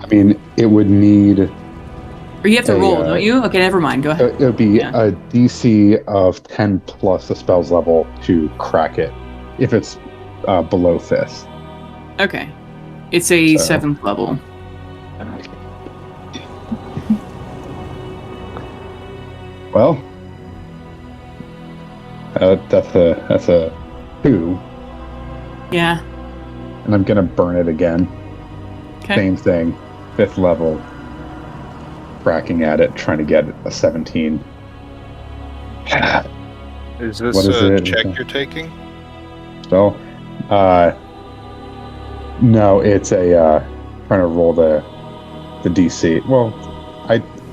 I mean, it would need... Or you have to roll, don't you? Okay, never mind. Go ahead. It would be a DC of 10 plus the spell's level to crack it, if it's below 5th. Okay. It's a 7th level. Well, that's a 2. Yeah. And I'm gonna burn it again. Okay. Same thing, 5th level. Cracking at it, trying to get a 17. Is this What is a it? check you're taking? So, no, it's a trying to roll the DC. Well,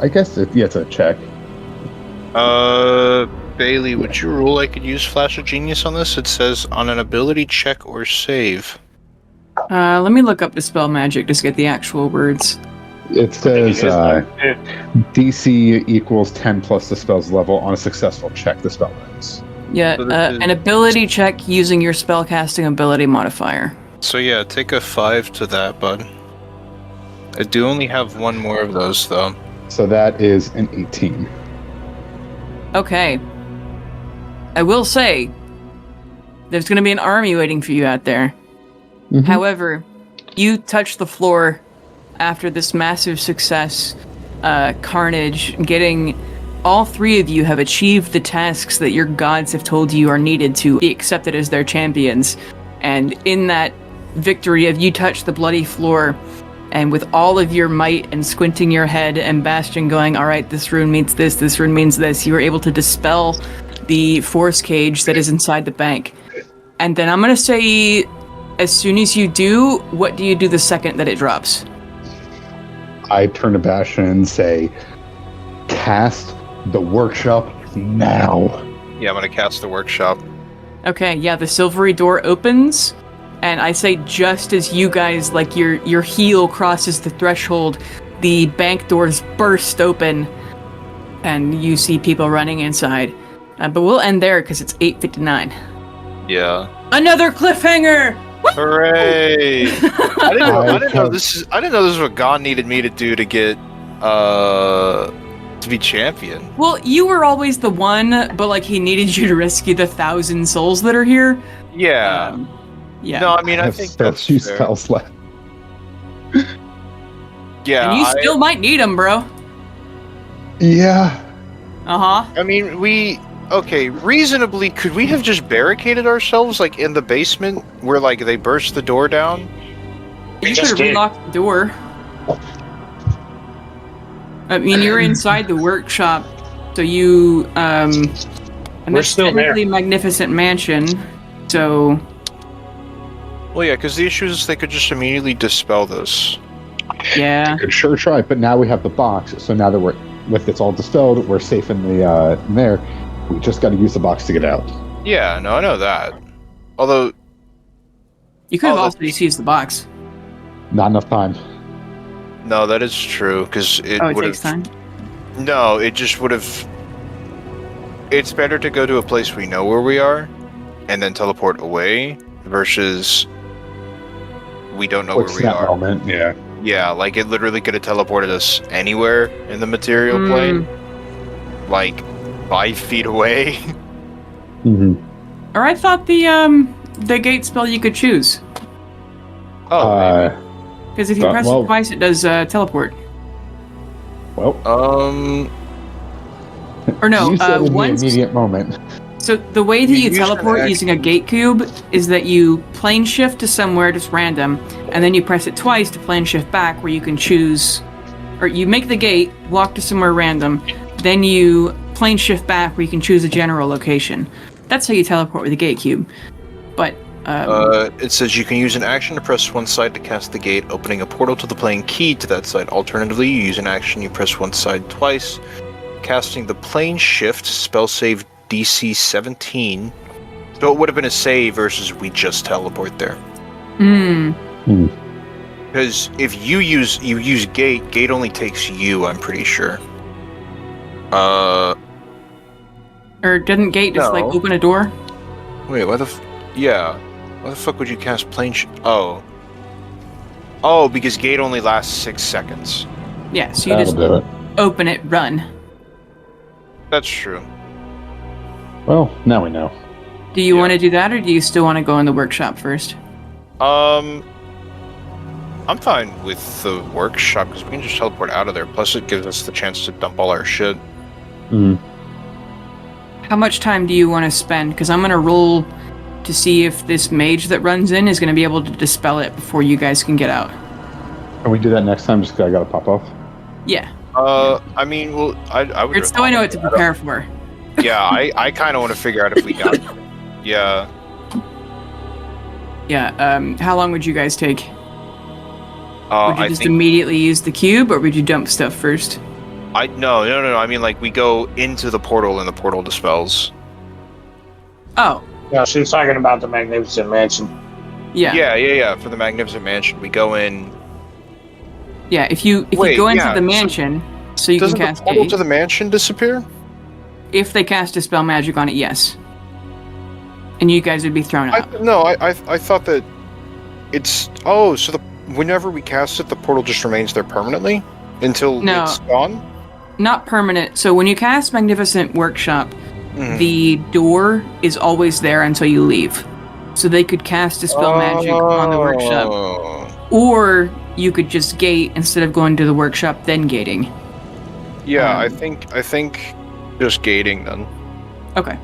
I guess it's a check. Bailey, would you rule I could use Flash of Genius on this? It says on an ability check or save. Let me look up the spell magic to get the actual words. It says DC equals 10 plus the spell's level. On a successful check, the spell ends. Yeah, an ability check using your spellcasting ability modifier. So yeah, take a 5 to that, bud. I do only have one more of those, though. So that is an 18. Okay. I will say, there's going to be an army waiting for you out there. Mhm. However, you touch the floor after this massive success, carnage, getting... All three of you have achieved the tasks that your gods have told you are needed to be accepted as their champions. And in that victory of you touch the bloody floor, and with all of your might and squinting your head and Bastion going, all right, this rune means this rune means this, you were able to dispel the force cage that is inside the bank. And then I'm going to say, as soon as you do, what do you do the second that it drops? I turn to Bastion and say, cast the workshop now. Yeah, I'm gonna cast the workshop. Okay, yeah, the silvery door opens, and I say just as you guys, like your heel crosses the threshold, the bank doors burst open, and you see people running inside. But we'll end there because it's 8:59. Yeah. Another cliffhanger! Woo! Hooray! I didn't know this is what God needed me to do to get to be champion. Well, you were always the one, but like he needed you to rescue the 1,000 souls that are here. Yeah. Yeah. No, I mean, I have think so that's few fair. spells left. Yeah. And you still might need them, bro. Yeah. Uh-huh. I mean, reasonably, could we have just barricaded ourselves, like, in the basement where, like, they burst the door down? You just could have did. relocked the door. I mean, you're inside the workshop, so you, and We're that's still there. technically a magnificent mansion, so... Well, yeah, because the issue is they could just immediately dispel this. Yeah. Could sure try, but now we have the box, so now that with it's all dispelled, we're safe in the in there. We just got to use the box to get out. Yeah, no, I know that. Although, You could have Oh, also just used the box. Not enough time. no, that is true, because it Oh, it would takes have... time? No, it just would have... It's better to go to a place we know where we are, and then teleport away, versus we don't know Quick where we snap are. moment. Yeah. Yeah, like it literally could have teleported us anywhere in the material plane, like 5 feet away. Mm-hmm. Or I thought the gate spell you could choose. Oh, Because if you press it twice, it does teleport. Well, Or no, you said in once... the immediate moment. So the way that You you use an teleport action. using a gate cube is that you plane shift to somewhere just random, and then you press it twice to plane shift back where you can choose, or you make the gate, walk to somewhere random, then you plane shift back where you can choose a general location. That's how you teleport with a gate cube. But it says you can use an action to press one side to cast the gate, opening a portal to the plane key to that side. Alternatively, you use an action, you press one side twice, casting the plane shift, spell save DC 17. So it would have been a save versus we just teleport there. Because if you use gate only takes you, I'm pretty sure. or didn't gate just like No. open a door? Wait, why the fuck would you cast plane Oh, because gate only lasts 6 seconds. Yeah, so you That'll just do it. open it, run. That's true. Well, now we know. Do you Yeah. want to do that, or do you still want to go in the workshop first? I'm fine with the workshop because we can just teleport out of there. Plus, it gives us the chance to dump all our shit. How much time do you want to spend? Because I'm going to roll to see if this mage that runs in is going to be able to dispel it before you guys can get out. Can we do that next time? Just 'cause I gotta pop off. Yeah. I mean, well, I would. It's still I know what to prepare for. Yeah, I kind of want to figure out if we got. Yeah. Yeah, how long would you guys take? Would you I just think immediately use the cube, or would you dump stuff first? No. I mean, like, we go into the portal and the portal dispels. Oh, No, she's talking about the Magnificent Mansion. yeah. Yeah. For the Magnificent Mansion, we go in. Yeah, if you Wait, go into yeah, the so mansion, so you can Doesn't the cast portal Gate. to the mansion disappear? If they cast Dispel Magic on it, yes. And you guys would be thrown out. I thought that it's... Oh, so whenever we cast it, the portal just remains there permanently? Until No. it's gone? Not permanent. So when you cast Magnificent Workshop, Mhm. the door is always there until you leave. So they could cast Dispel Magic on the workshop. Oh. Or you could just gate instead of going to the workshop, then gating. Yeah, I think just gating then. Okay.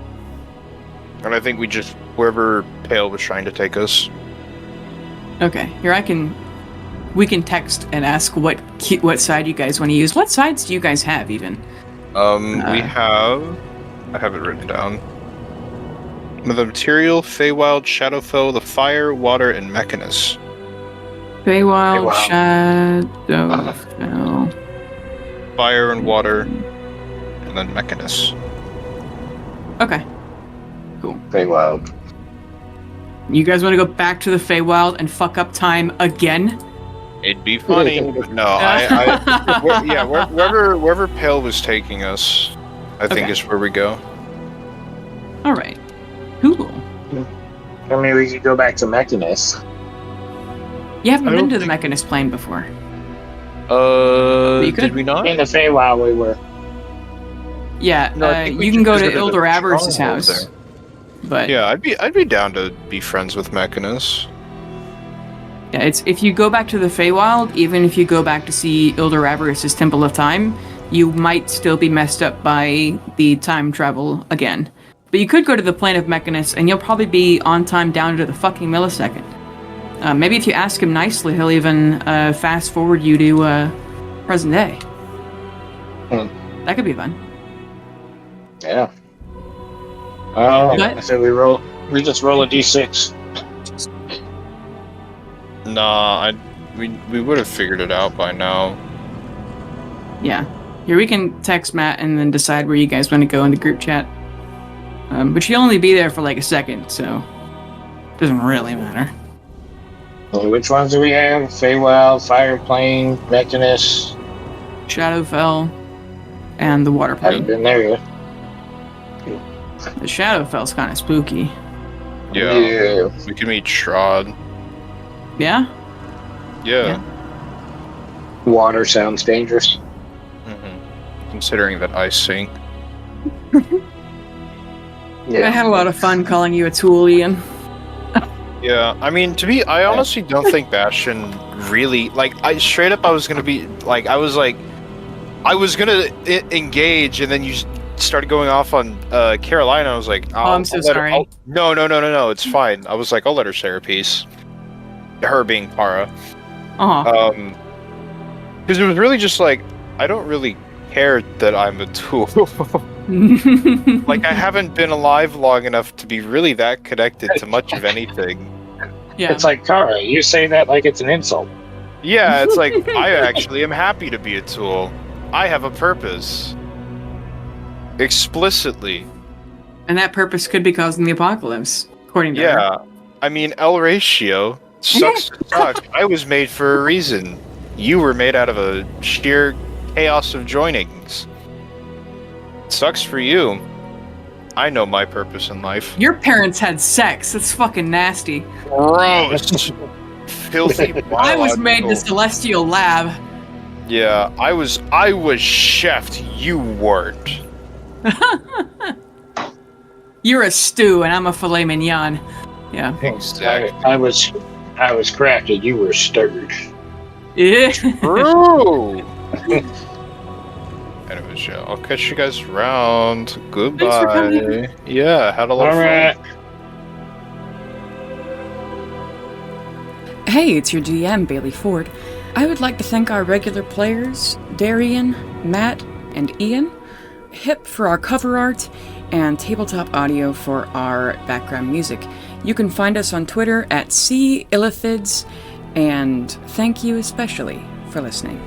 And I think we just... Wherever Pale was trying to take us. Okay. Here we can text and ask what side you guys want to use. What sides do you guys have even? We have... I have it written down. The material, Feywild, Shadowfell, the fire, water, and Mechanus. Feywild, Feywild. Shadowfell. Fire and water, and then Mechanus. Okay. Feywild. You guys want to go back to the Feywild and fuck up time again? It'd be funny, but no. Wherever Pale was taking us, I think Okay. is where we go. Alright. Cool. I mean, we could go back to Mechanus. You haven't I been don't to the think- Mechanist plane before. You could- Did we not? In the Feywild, we were. Yeah, No, I think we you can go to visited the Ilder Avarice's stronghold house. there. But Yeah, I'd be down to be friends with Mechanus. yeah, it's if you go back to the Feywild, even if you go back to see Ilder Avarice's Temple of Time, you might still be messed up by the time travel again. But you could go to the plane of Mechanus, and you'll probably be on time down to the fucking millisecond. Maybe if you ask him nicely, he'll even fast forward you to present day. That could be fun. Yeah. Oh, What? so we just roll a d6. Nah, we would have figured it out by now. Yeah. Here, we can text Matt and then decide where you guys want to go in the group chat. But you'll only be there for like a second, so it doesn't really matter. Which ones do we have? Feywild, Fireplane, Mechanus. Shadowfell and the water Haven't plane. been there yet. The Shadowfell's kind of spooky. Yeah. We can meet Strahd. Yeah? Yeah. Water sounds dangerous. Considering that I sink. I had a lot of fun calling you a tool, Ian. Yeah, I mean, I honestly don't think Bastion really, I was gonna be, I was gonna engage, and then you started going off on Carolina. I was like, I'm so sorry. No, it's fine. I was like, I'll let her say her piece. Her being Para. Uh-huh. Because it was really just I don't really care that I'm a tool. I haven't been alive long enough to be really that connected to much of anything. Yeah. It's like, Kara, you say that like it's an insult. Yeah, it's I actually am happy to be a tool. I have a purpose. Explicitly. And that purpose could be causing the apocalypse, according to her. Yeah. I mean, El Ratio sucks to suck. I was made for a reason. You were made out of a sheer chaos of joinings. Sucks for you. I know my purpose in life. Your parents had sex. That's fucking nasty. Gross. Filthy. I was made in the biological- celestial lab. Yeah, I was chefed. You weren't. You're a stew, and I'm a filet mignon. Yeah. Exactly. I was crafted, you were stirred. Yeah. True. Anyways, yeah, I'll catch you guys around. Goodbye. Thanks for coming. Yeah, had a lot of fun. Alright. Hey, it's your GM, Bailey Ford. I would like to thank our regular players, Darian, Matt, and Ian, Hip for our cover art, and Tabletop Audio for our background music. You can find us on Twitter at @Illithids, and thank you especially for listening.